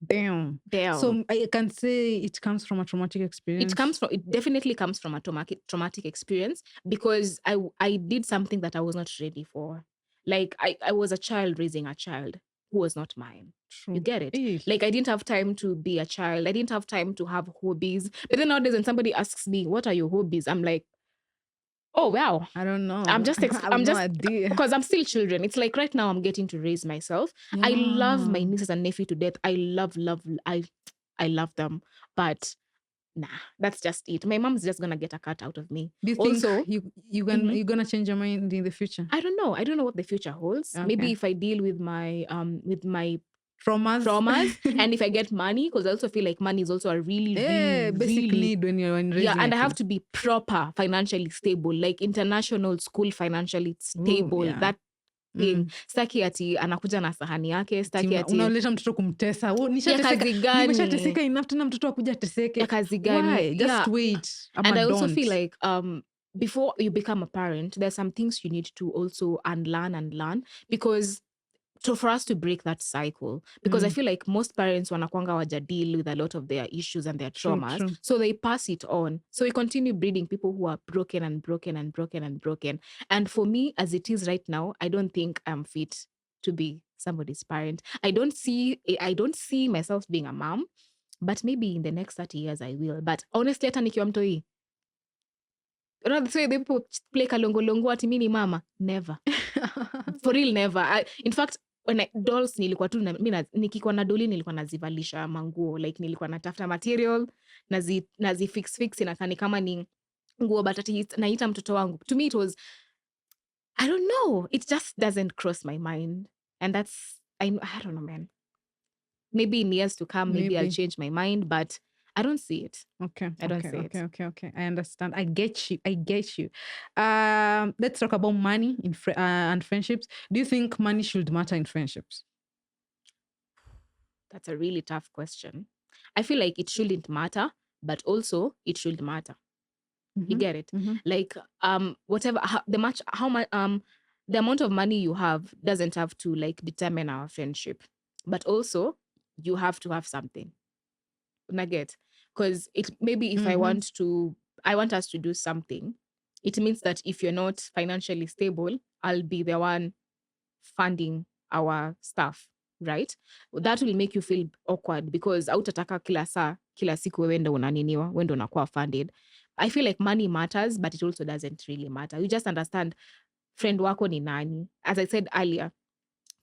A: Damn. So I can say it comes from a traumatic experience.
B: It definitely comes from a traumatic experience, because I did something that I was not ready for. Like I was a child raising a child who was not mine. True. You get it?
A: Eesh.
B: Like I didn't have time to be a child. I didn't have time to have hobbies. But then nowadays when somebody asks me, "What are your hobbies?" I'm like, oh wow,
A: I don't know.
B: I'm just because I'm still children. It's like right now I'm getting to raise myself. Yeah. I love my nieces and nephew to death. I love them, but nah, that's just it. My mom's just gonna get a cut out of me.
A: Do you
B: also,
A: think you're gonna change your mind in the future?
B: I don't know what the future holds. Okay. Maybe if I deal with my traumas and if I get money, because I also feel like money is also a really
A: basic need when you're raising
B: and I have to be proper financially stable, like international school financially stable. That thing. Staki ati anakuja na sahani yake, staki ati
A: unaleta mtoto kumtesa. Nimeshateseka enough tena mtoto akuja teseke.
B: Ya kazi gani?
A: Why? Just wait.
B: And I also feel like before you become a parent, there's some things you need to also unlearn and learn, because for us to break that cycle, because I feel like most parents wanakwanga waja deal with a lot of their issues and their traumas. True. So they pass it on. So we continue breeding people who are broken and broken and broken and broken. And for me, as it is right now, I don't think I'm fit to be somebody's parent. I don't see myself being a mom, but maybe in the next 30 years I will. But honestly, hata nikiwa mtoi, that's why people play kalongolongo ati mini mama. Never. For real, never. In fact, when dolls nilikuwa tu nikikuwa na doli nilikuwa nazivalisha manguo, like nilikuwa natafuta material nazi fix inakani kama ni nguo, but ati naita mtoto wangu. To me it was, I don't know, it just doesn't cross my mind, and that's I don't know, man. Maybe in years to come, maybe I'll change my mind, but I don't see it.
A: Okay.
B: I don't see it.
A: Okay. I understand. I get you. Let's talk about money and friendships. Do you think money should matter in friendships?
B: That's a really tough question. I feel like it shouldn't matter, but also it should matter. You get it? Like whatever the amount of money you have doesn't have to like determine our friendship, but also you have to have something. Nugget, because it maybe if I want us to do something, it means that if you're not financially stable, I'll be the one funding our stuff, right? That will make you feel awkward because hautataka kila siku wewe ndo unaniniwa, wewe ndo unakuwa funded. I feel like money matters, but it also doesn't really matter. You just understand friend wako ni nani. As I said earlier,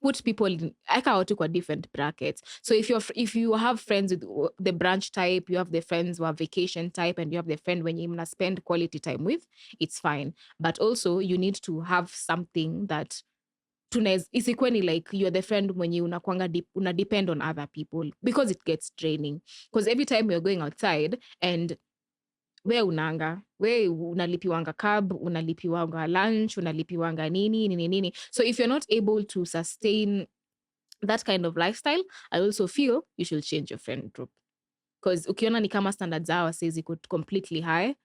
B: put people in eka watu kwa different brackets. So if you have friends with the branch type, you have the friends who are vacation type, and you have the friend when you mna spend quality time with, it's fine. But also you need to have something that isikweni like you're the friend mwenye unakwanga una depend on other people, because it gets draining. Because every time you're going outside and we unalipiwanga cab, unalipiwanga lunch, unalipiwanga nini. So if you're not able to sustain that kind of lifestyle, I also feel you should change your friend group. Because ukiona ni kama standards zao says it could completely high,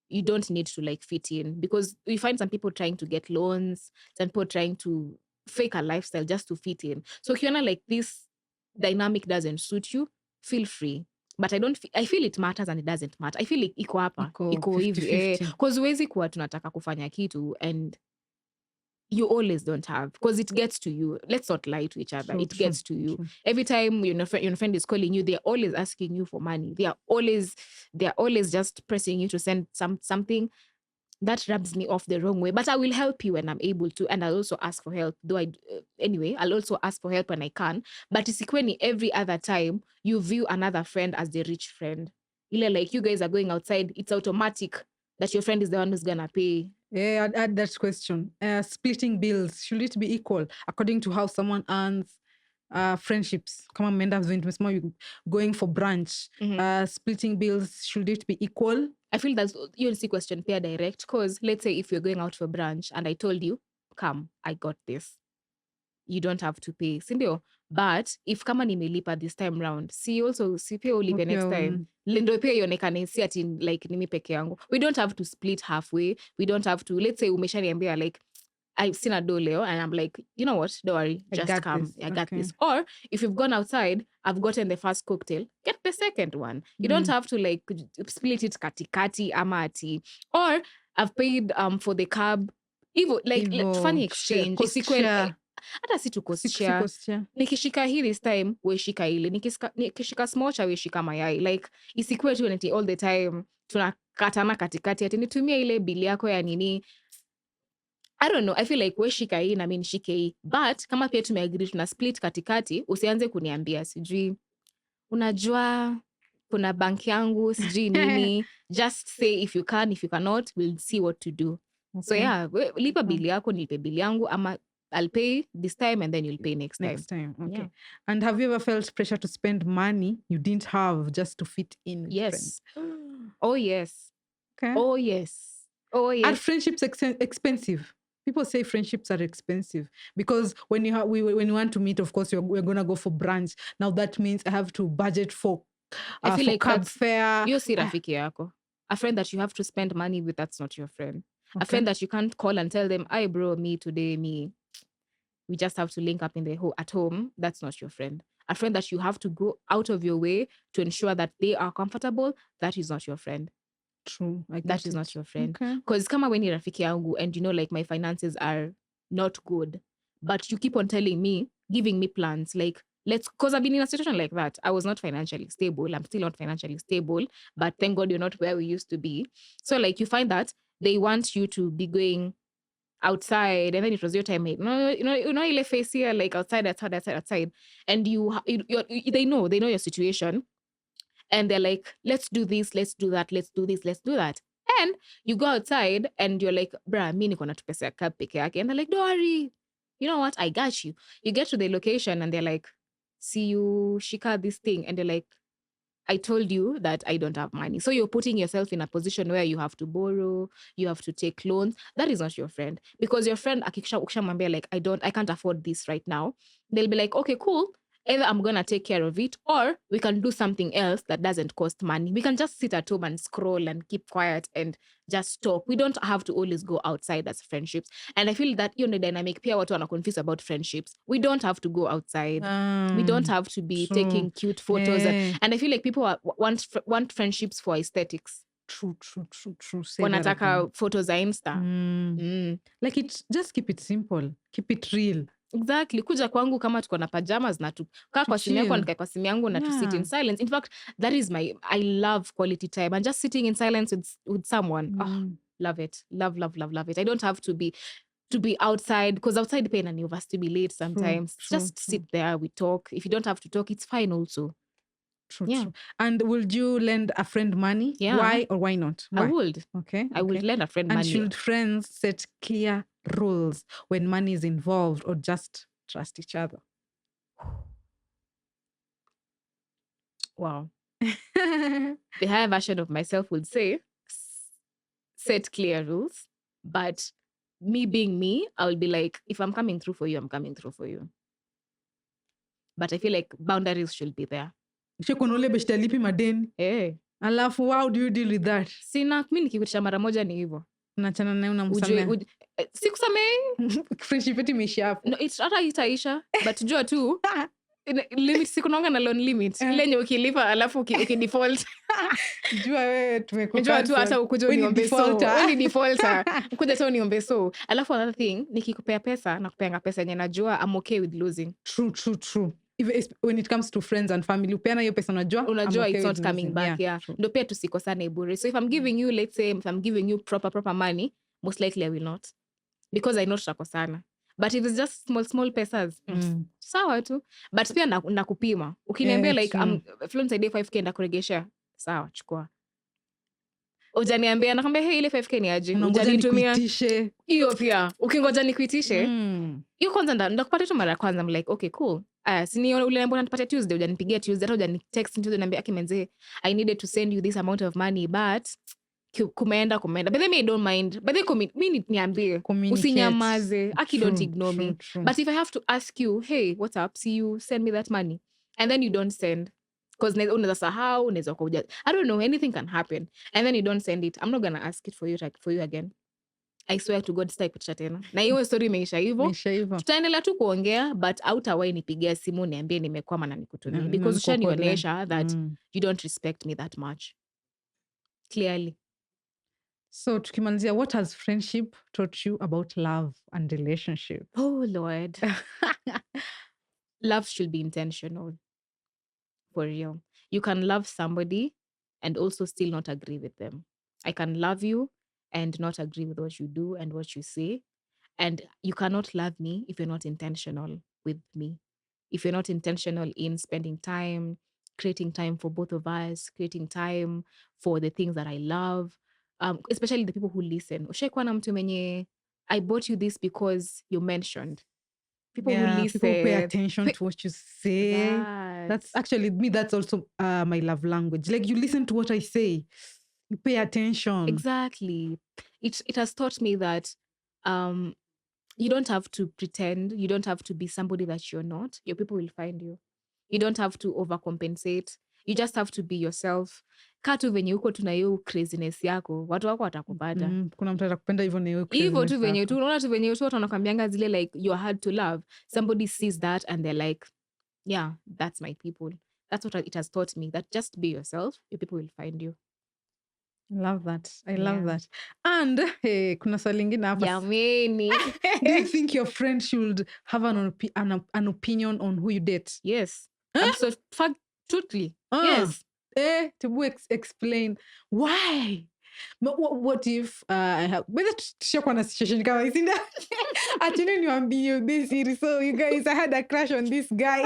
B: you don't need to like fit in, because we find some people trying to get loans, some people trying to fake a lifestyle just to fit in. So ukiona like this dynamic doesn't suit you, feel free. But I feel it matters and it doesn't matter. I feel like iko hapa, iko hivi.
A: 50-50.
B: Because huwezi kuwa tunataka kufanya kitu and you always don't have, because it gets to you. Let's not lie to each other. It gets to you. Every time your friend is calling you, they're always asking you for money. They're always just pressing you to send something. That rubs me off the wrong way. But I will help you when I'm able to, and I'll also ask for help. I'll also ask for help when I can. But isikweni every other time you view another friend as the rich friend. Like you guys are going outside, it's automatic that your friend is the one who's gonna pay.
A: Yeah, I'd add that question. Splitting bills, should it be equal according to how someone earns? Friendships, kama mmeenda tumesema going for brunch, splitting bills, should it be equal?
B: I feel that's you see question pair direct, because let's say if you're going out for brunch and I told you, come, I got this, you don't have to pay, sindio? But if kama nimelipa this time round, si pia ulipe next time, ndo pia ionekane si ati like nimi peke yangu. We don't have to split halfway. We don't have to, let's say umeshaniambia like I've seen a do leo and I'm like, you know what, don't worry, just come. I got this. Or if you've gone outside, I've gotten the first cocktail, get the second one. You don't have to like split it katikati ama ati. Or I've paid for the cab. Funny exchange. Hata si tu cost share. Nikishika hii this time, we shika ile. Nikishika smocha, we shika mayai. Like isikue tu neti all the time tunakatana katikati ati nitumie ile bili yako ya nini. I don't know. I feel like we shika hii na mimi nishike hii. But kama pia tumeagree tuna split katikati, usianze kuniambia sijui unajua kuna bank yangu sijui nini. Just say if you can, if you cannot, we'll see what to do. Okay. So yeah, lipa bili yako, nilipe bili yangu, ama I'll pay this time and then you'll pay next time.
A: Okay.
B: Yeah.
A: And have you ever felt pressure to spend money you didn't have just to fit in with
B: yes.
A: friends?
B: Oh yes.
A: Okay.
B: Oh yes. Are
A: friendships expensive? People say friendships are expensive because when you want to meet, of course, we're gonna go for brunch. Now that means I have to budget for
B: I feel like
A: cab fare.
B: You're si rafiki yako. A friend that you have to spend money with, that's not your friend. Okay. A friend that you can't call and tell them, "Hey bro, we just have to link up at home," that's not your friend. A friend that you have to go out of your way to ensure that they are comfortable, that is not your friend.
A: True.
B: That is not your friend. Because kama when you're rafiki yangu and you know like my finances are not good, but you keep on telling me, giving me plans, like because I've been in a situation like that. I was not financially stable. I'm still not financially stable, but thank God you're not where we used to be. So like you find that they want you to be going outside, and then it was your time. You know, ile face here, like outside, and they know your situation, and they're like, let's do this, let's do that, let's do this, let's do that. And you go outside and you're like, bruh, mi niko na tu pesa ya cab peke yake. And they're like, don't worry, you know what, I got you. You get to the location and they're like, see you shika this thing, and they're like, I told you that I don't have money. So you're putting yourself in a position where you have to borrow, you have to take loans. That is not your friend. Because your friend, ukishamwambia like, I can't afford this right now, they'll be like, okay, cool. Either I'm going to take care of it, or we can do something else that doesn't cost money. We can just sit at home and scroll and keep quiet and just talk. We don't have to always go outside as friendships. And I feel that the dynamic, pia watu wana confused about friendships. We don't have to go outside. We don't have to be taking cute photos. And I feel like people want friendships for aesthetics.
A: True.
B: Wanataka photos za Insta.
A: Like just keep it simple. Keep it real.
B: Exactly. Kuja kwangu kama tuko na pajamas na kaa kwa simu yako, nikae kwa simu yangu na to sit in silence. In fact, that is I love quality time. And just sitting in silence with someone. Oh, love it. Love it. I don't have to be outside, because outside pain and you have to be late sometimes. Just sit there, we talk. If you don't have to talk, it's fine also.
A: True. And would you lend a friend money?
B: Yeah.
A: Why or why not? Why?
B: I would.
A: Okay.
B: I would lend a friend money.
A: And should friends set clear rules when money is involved, or just trust each other?
B: Wow. The higher version of myself would say, set clear rules. But me being me, I will be like, if I'm coming through for you, I'm coming through for you. But I feel like boundaries should be there.
A: Shekonole beshtalipi madeni. Alafu, how do you deal with that?
B: Sina, mi nikikutisha mara moja ni hivyo.
A: Unachana naye unamsamea.
B: Sikusamei.
A: Friendship yetu imeisha hapo.
B: No, it's hata itaisha, but jua tu limit, sikunaonga na loan limit. Ile yenye ukilipa alafu ukidefault.
A: Jua wewe tumekuwa.
B: Jua tu hata ukuje uniombe so. Wewe ni defaulter. Ukuje tu uniombe so. Alafu another thing, nikikupea pesa na kupeanga pesa yenye najua I'm okay with losing.
A: True. When it comes to friends and family, upeana hiyo pesa unajua
B: it's not coming back. Yeah. Ndio pia tusikosane bure. So if I'm giving you, let's say, if I'm giving you proper money, most likely I will not. Because I know tutakosana. But if it's just small pesas, sawa tu. But pia nakupima. Ukiniambia like Florence idea 5k ndakuregesha, sawa, chukua. Ujaniambia nakwambia hey, ile 5k ni aje?
A: Ujanitumia
B: hiyo pia. Ukingoja nikuitishe. Hiyo kwanza ndakupata tu mara ya kwanza, I'm like, okay, cool. Sini ule ambaye unanipatia Tuesday, ujanipigia Tuesday, hata ujanitext Tuesday, niambia akimenze I needed to send you this amount of money, but kumeenda. But then I don't mind. But then mimi niambie, usinyamaze. Aki don't ignore me.
A: True.
B: But if I have to ask you, hey, what's up? See, you send me that money. And then you don't send. Because unaweza sahau, unaweza kuja. I don't know, anything can happen. And then you don't send it. I'm not going to ask it for you again. I swear to God, sitaki kutisha tena. Na hiyo story imeisha hivyo. Tutaendelea tu kuongea, but hautawahi nipigia simu niambie nimekwama na nikutumie. Because ushanionyesha that you don't respect me that much. Clearly.
A: So tukimalizia, what has friendship taught you about love and relationship?
B: Oh Lord. Love should be intentional. For real. You can love somebody and also still not agree with them. I can love you and not agree with what you do and what you say. And you cannot love me if you're not intentional with me. If you're not intentional in spending time, creating time for both of us, creating time for the things that I love, especially the people who listen. Ushaikuwa na mtu mwenye, I bought you this because you mentioned. People who listen.
A: People pay attention to what you say. That's actually me. That's also my love language. Like, you listen to what I say. You pay attention.
B: Exactly. It has taught me that you don't have to pretend. You don't have to be somebody that you're not. Your people will find you. You don't have to overcompensate. You just have to be yourself. Kaa tu venye uko tuna hiyo craziness yako, watu wako watakupata.
A: Kuna mtu atakupenda hivyo na hiyo craziness.
B: Hivyo tu venye tu, unaona tu venye tu watu wanakwambianga zile like you're hard to love. Somebody sees that and they're like, yeah, that's my people. That's what it has taught me, that just be yourself, your people will find you.
A: Love that. I love that. And hey, kuna swali lingine hapa.
B: Jamani.
A: Do you think your friend should have an opinion on who you date?
B: Yes. Truthfully. Yes.
A: To explain why. But what if I have, whether tushakuwa na situation kama hii, sinda actually niwaambie this series, so you guys, I had a crush on this guy.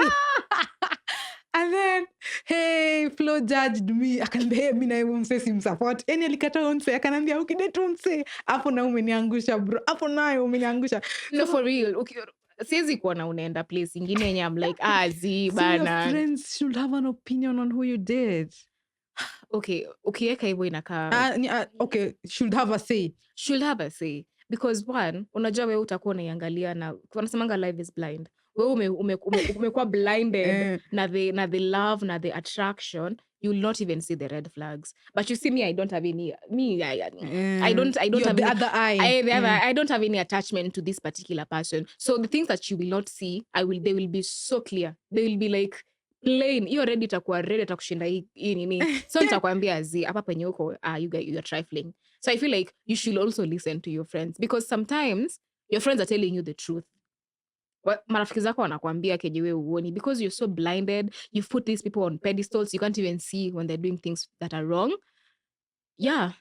A: And then, hey, Flo judged me. Akaniambia, hey, mimi na yeye mse simsupport. Yaani alikataa umse, akaniambia ukidate umse, hapo na umeniangusha bro. Hapo nayo umeniangusha.
B: No, for real. Siwezi kuona unaenda place ingine yenye I'm like, zi bana.
A: So your friends should have an opinion on who you date.
B: Okay, ukiweka hivyo inakaa.
A: Okay, should have a say.
B: Should have a say. Because one, unajua wewe utakuwa unaiangalia na wanasemanga life is blind. Wewe umekuwa blinded na the love na the attraction, you will not even see the red flags. But you see me, I don't have any I don't have
A: the other eye.
B: I don't have any attachment to this particular person. So the things that you will not see, they will be so clear. They will be like plain. You already itakuwa red atakushinda hii nini. So nitakwambia hapa penye uko you are trifling. So I feel like you should also listen to your friends, because sometimes your friends are telling you the truth. marafiki zako wanakuambia kenye wewe uoni because you're so blinded. You've put these people on pedestals. You can't even see when they're doing things that are wrong. Yeah.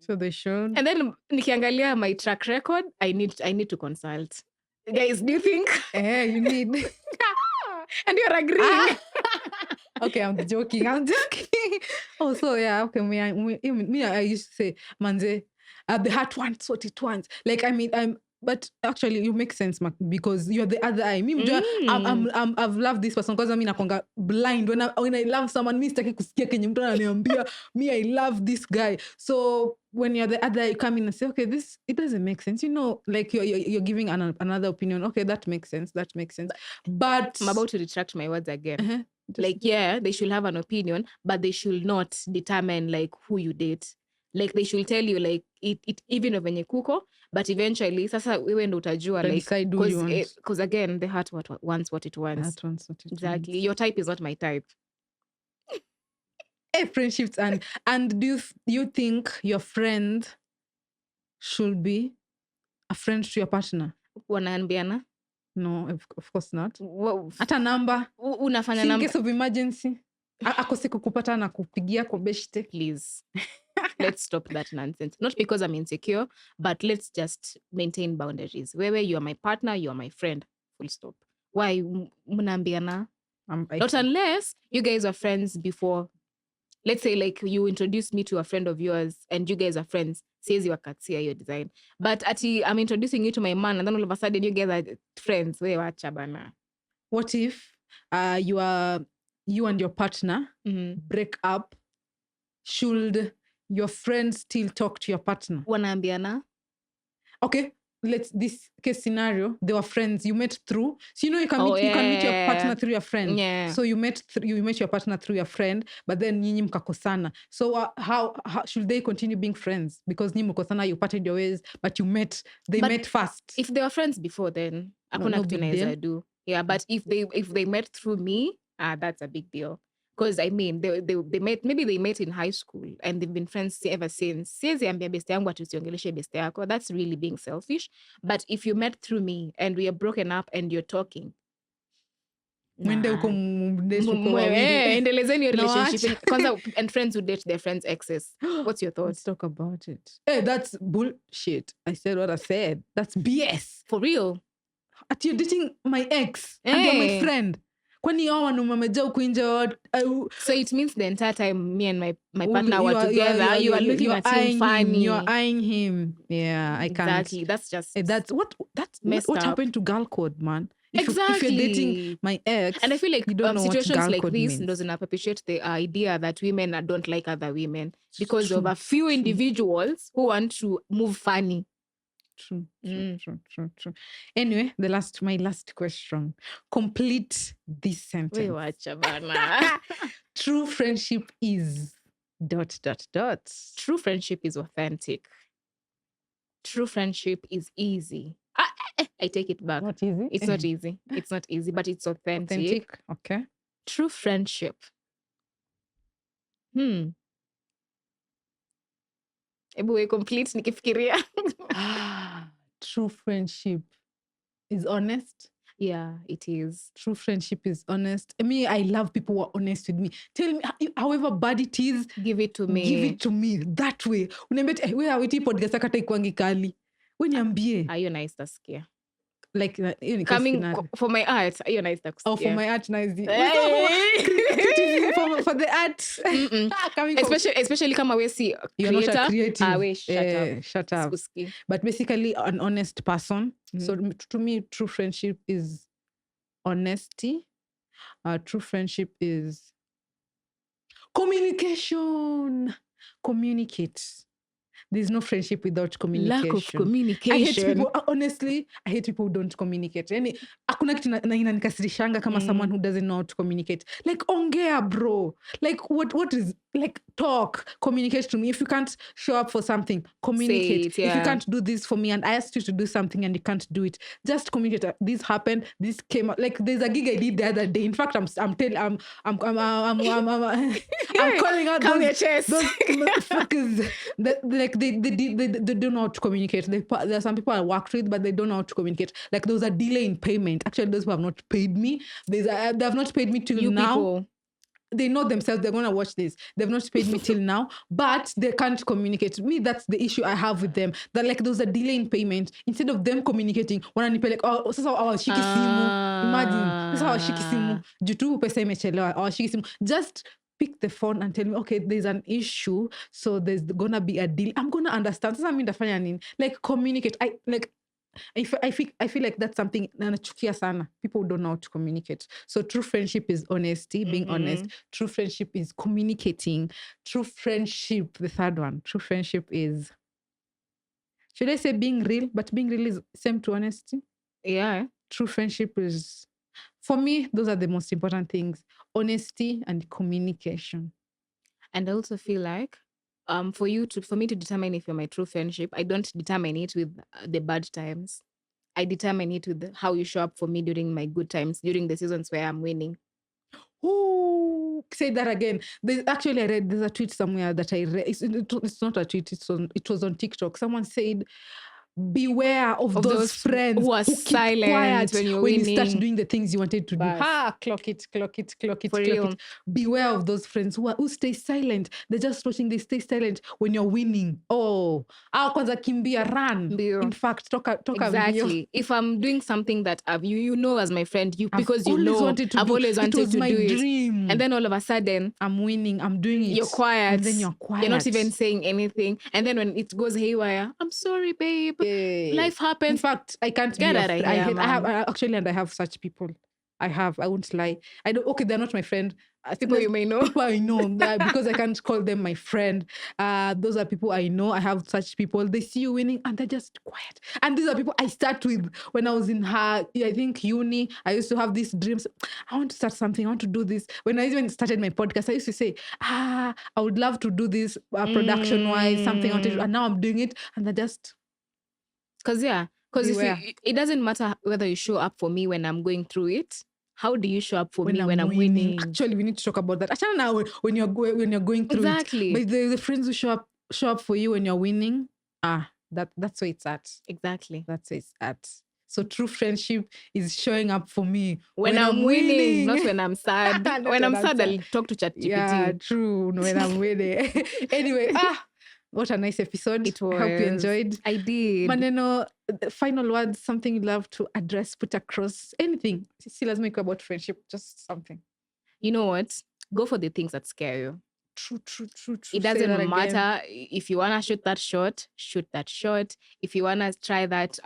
A: So they should.
B: And then nikiangalia my track record, I need to consult. Guys, do you think?
A: You need.
B: And you're agreeing.
A: Okay, I'm joking. Oh, so yeah, okay. Me, I used to say, manze, the heart wants what it wants. Like, I mean, but actually, you make sense, Mark, because you're the other eye. Me, I've loved this person because I mean, nakwanga blind when I love someone. Me, sitaki kusikia kenye mtu ananiambia. Me, I love this guy. So when you're the other eye, you come in and say, okay, this it doesn't make sense. You know, like you're giving another opinion. Okay, that makes sense. That makes sense. But
B: I'm about to retract my words again. Like, yeah, they should have an opinion, but they should not determine like who you date. Like they should tell you like it even venye kuko, but eventually sasa wewe ndo utajua like because again the heart wants what it wants.
A: Heart wants what it
B: exactly
A: wants.
B: Your type is not my type.
A: Friendships and do you think your friend should be a friend to your partner?
B: Wanaambiana?
A: No, of course not. Hata number
B: unafanya
A: in case of emergency akose kukupata na kupigia kwa beshte.
B: Please. Let's stop that nonsense. Not because I'm insecure, but let's just maintain boundaries. Wewe, you are my partner, you are my friend. Full stop. Why mnaambiana? Not unless you guys are friends before. Let's say like you introduce me to a friend of yours and you guys are friends. Says you akatia your design. But I'm introducing you to my man and then all of a sudden you guys are friends. Wewe wacha bana.
A: What if you and your partner break up? Should your friends still talk to your partner?
B: Wanaambiana?
A: Okay, this case scenario, they were friends. You met through. So you know you can meet your partner through your friend.
B: Yeah.
A: So you met your partner through your friend, but then nyinyi mkakosana. So how should they continue being friends? Because nyinyi mkosana, you parted your ways, but they met first.
B: If they were friends before, then hakuna kitu naweza do. Yeah, but if they met through me, that's a big deal. Because I mean, they met in high school and they've been friends ever since. Siwezi ambia beste yangu atusiongeleshe beste yako. That's really being selfish. But if you met through me and we are broken up and you're talking, endelezeni your relationship. And friends who date their friends' exes. What's your thoughts?
A: Let's talk about it. Hey, that's bullshit. I said what I said. That's BS.
B: For real.
A: You're dating my ex and you're my friend. Kwani hao wanaume wamejaa huku nje.
B: So it means the entire time me and my partner were together, you are looking at him funny.
A: You're eyeing him. Yeah, I can't.
B: Exactly. That's just
A: what happened to girl code, man. If you're dating my ex,
B: and I feel like
A: you don't know
B: situations like
A: this
B: doesn't perpetuate the idea that women don't like other women because of a few individuals who want to move funny.
A: True. Anyway, my last question. Complete this sentence.
B: We watch bana.
A: True friendship is ...
B: True friendship is authentic. True friendship is easy. I take it back.
A: Not easy?
B: It's not easy. It's not easy, but it's authentic.
A: Okay.
B: True friendship. Ebu we complete nikifikiria.
A: True friendship is honest.
B: Yeah, it is.
A: True friendship is honest. I love people who are honest with me. Tell me, however bad it is,
B: give it to me.
A: Give it to me that way. Uniambia, we Awitee podcast akata ikwangi kali. We niambie.
B: Are you nice to scare?
A: Like
B: coming for my art, are you nice to scare?
A: Oh, for my art, nice. For the art. Especially kama we see you're not a creative.
B: Shut up.
A: But basically an honest person. So to me, true friendship is honesty. True friendship is communication. Communicate. There's no friendship without communication.
B: Lack of communication.
A: I hate people who don't communicate. Yani, hakuna kitu inanikasirishanga kama someone who doesn't know how to communicate. Like, ongea, bro. Like, what is like talk, communicate to me. If you can't show up for something, communicate.
B: Say it,
A: If you
B: yeah.
A: can't do this for me and I asked you to do something and you can't do it, just communicate. This happened. This came out. Like there's a gig I did the other day. In fact, I'm calling out
B: Calm your chest.
A: those motherfuckers that like they don't know how to communicate. There are some people I worked with, but they don't know how to communicate. Like there was a delay in payment. Actually, those who have not paid me, they have not paid me till
B: You
A: now.
B: people.
A: They know themselves, they're going to watch this. They've not paid me till now, but they can't communicate. Me, that's the issue I have with them. That like there's a delay in payment. Instead of them communicating, wananipe like, oh, sasa hawashiki simu. Imagine, sasa hawashiki simu. Juu tu pesa imechelewa, hawashiki simu. Just pick the phone and tell me, okay, there's an issue, so there's gonna be a deal. I'm gonna understand. Sasa mimi ndafanya nini? Like communicate. I feel like that's something nachukia sana. People don't know how to communicate. So true friendship is honesty, being honest. True friendship is communicating. True friendship, the third one. True friendship is, should I say being real? But being real is same to honesty.
B: Yeah.
A: True friendship is, for me, those are the most important things. Honesty and communication.
B: And I also feel like for me to determine if you're my true friendship, I don't determine it with the bad times. I determine it with how you show up for me during my good times, during the seasons where I'm winning.
A: Oh, say that again. I read, there's a tweet somewhere that I read. It's not a tweet, it was on TikTok. Someone said, beware of those friends
B: who are
A: keep
B: silent
A: quiet
B: when you're
A: you start
B: winning.
A: doing the things you wanted to do. Clock it.
B: For real.
A: Beware of those friends who stay silent. They're just watching, they stay silent when you're winning. Oh, kwanza kimbia, run.
B: Mbio.
A: In fact, toka
B: exactly. If I'm doing something that you know as my friend,
A: I've always wanted to do it.
B: And then all of a sudden,
A: I'm winning, I'm doing it.
B: You're quiet.
A: And then you're quiet.
B: You're not even saying anything. And then when it goes haywire, I'm sorry, babe. Life happens.
A: In fact, I can't
B: get out of here.
A: I have such people. I won't lie. They're not my friend.
B: People you may know.
A: People I know because I can't call them my friend. Those are people I know. I have such people. They see you winning and they're just quiet. And these are people I start with when I was in I think uni. I used to have these dreams. I want to start something. I want to do this. When I even started my podcast, I used to say, I would love to do this production-wise, something I want to do. And now I'm doing it. And they're just...
B: Because it doesn't matter whether you show up for me when I'm going through it. How do you show up for me when I'm winning?
A: Actually, we need to talk about that. Actually, now when you're going through
B: exactly.
A: But the friends who show up for you when you're winning, that's where it's at.
B: Exactly.
A: That's where it's at. So true friendship is showing up for me
B: when I'm winning, not when I'm sad. When I'm sad, I'll talk to ChatGPT.
A: Yeah, true. When I'm winning. Anyway, what a nice episode.
B: It was.
A: I hope you enjoyed.
B: I did.
A: Maneno, final words, something you love to address, put across, anything. See, let's make about friendship, just something.
B: You know what? Go for the things that scare you.
A: True.
B: It doesn't matter. If you want to shoot that shot, shoot that shot. If you want to try that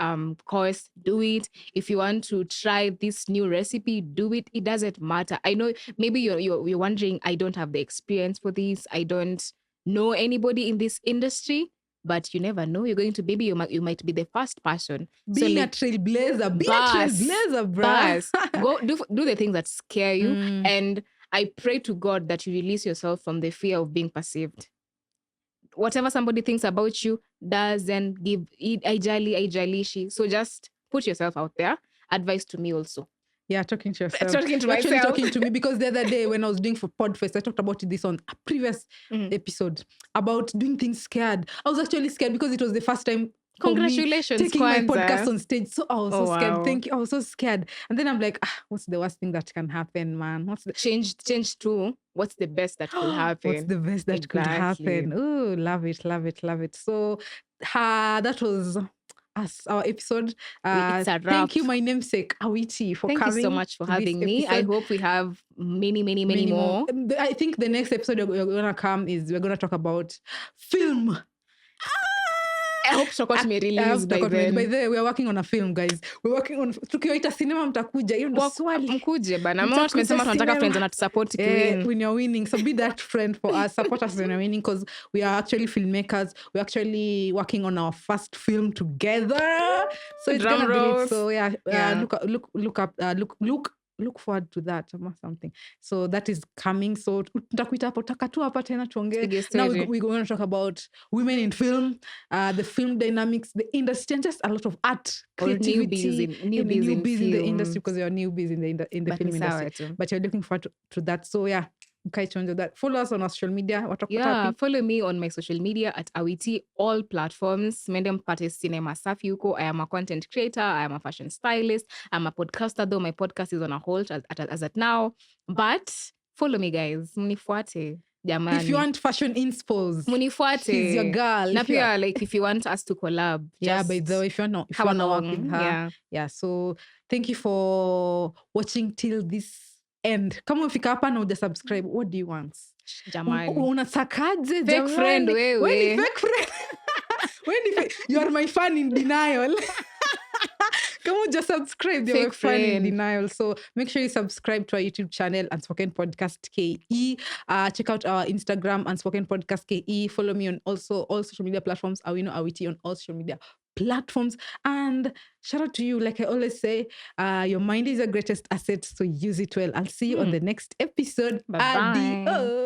B: course, do it. If you want to try this new recipe, do it. It doesn't matter. I know maybe you're wondering, I don't have the experience for this. I don't know anybody in this industry, but you never know. You're going to, maybe you might be the first person.
A: Being a trailblazer. Be a trailblazer, bruh.
B: Go do the things that scare you. And I pray to God that you release yourself from the fear of being perceived. Whatever somebody thinks about you doesn't give it ajalishi. So just put yourself out there. Advice to me also.
A: Yeah, talking to yourself.
B: Talking to myself.
A: Actually talking to me, because the other day when I was doing for Podfest, I talked about this on a previous episode about doing things scared. I was actually scared because it was the first time.
B: Congratulations,
A: taking my podcast on stage. So I was so scared.
B: Wow.
A: Thank you. I was so scared. And then I'm like, what's the worst thing that can happen, man?
B: Change to what's the best that could happen?
A: What's the best that could happen? Oh, love it. So that was our episode.
B: It's a wrap.
A: Thank you, my namesake, Awitee, for coming.
B: Thank you so much for having me. I hope we have many more.
A: I think the next episode we're going to come is we're going to talk about film.
B: I hope Shokot may release by then.
A: By the way, we are working on a film, guys. We're working on... Tukiwaita cinema mtakuja. Hiyo ndo swali.
B: Mkuje bana. Mama tumesema tunataka friends wanatusupport
A: when you're winning. So be that friend for us. Support us when you're winning, because we are actually filmmakers. We're actually working on our first film together. So it's gonna be lit. So yeah. Look look forward to that or something. So that is coming. So tutakuita hapo, takatu hapa tena tuongee. Now we're going to talk about women in film, the film dynamics, the industry, and just a lot of art, creativity, newbies in the industry, because you're newbies in the film industry. But you're looking forward to that. So yeah. That. Follow us on our social media.
B: Follow me on my social media at Awitee, all platforms. Medium Party Cinema Safi huko. I am a content creator. I am a fashion stylist. I'm a podcaster, though my podcast is on a hold as at now. But follow me, guys. Munifuate. Jamani.
A: If you want fashion inspos,
B: munifuate.
A: She's your girl.
B: If you want us to collab,
A: yeah, by the way, if you want to work with her, yeah. So thank you for watching till this end. Kama ufika hapa na uja subscribe, what do you want?
B: Jamani.
A: Unasakaje?
B: Fake friend, wewe.
A: Fake friend. You are my fan in denial. Come on, just subscribe. You're my fan in denial. So make sure you subscribe to our YouTube channel, Unspoken Podcast KE. Check out our Instagram, Unspoken Podcast KE. Follow me on also all social media platforms. Awitee on all social media platforms. And shout out to you. Like I always say, your mind is your greatest asset, so use it well. I'll see you on the next episode.
B: Bye-bye.
A: Adios.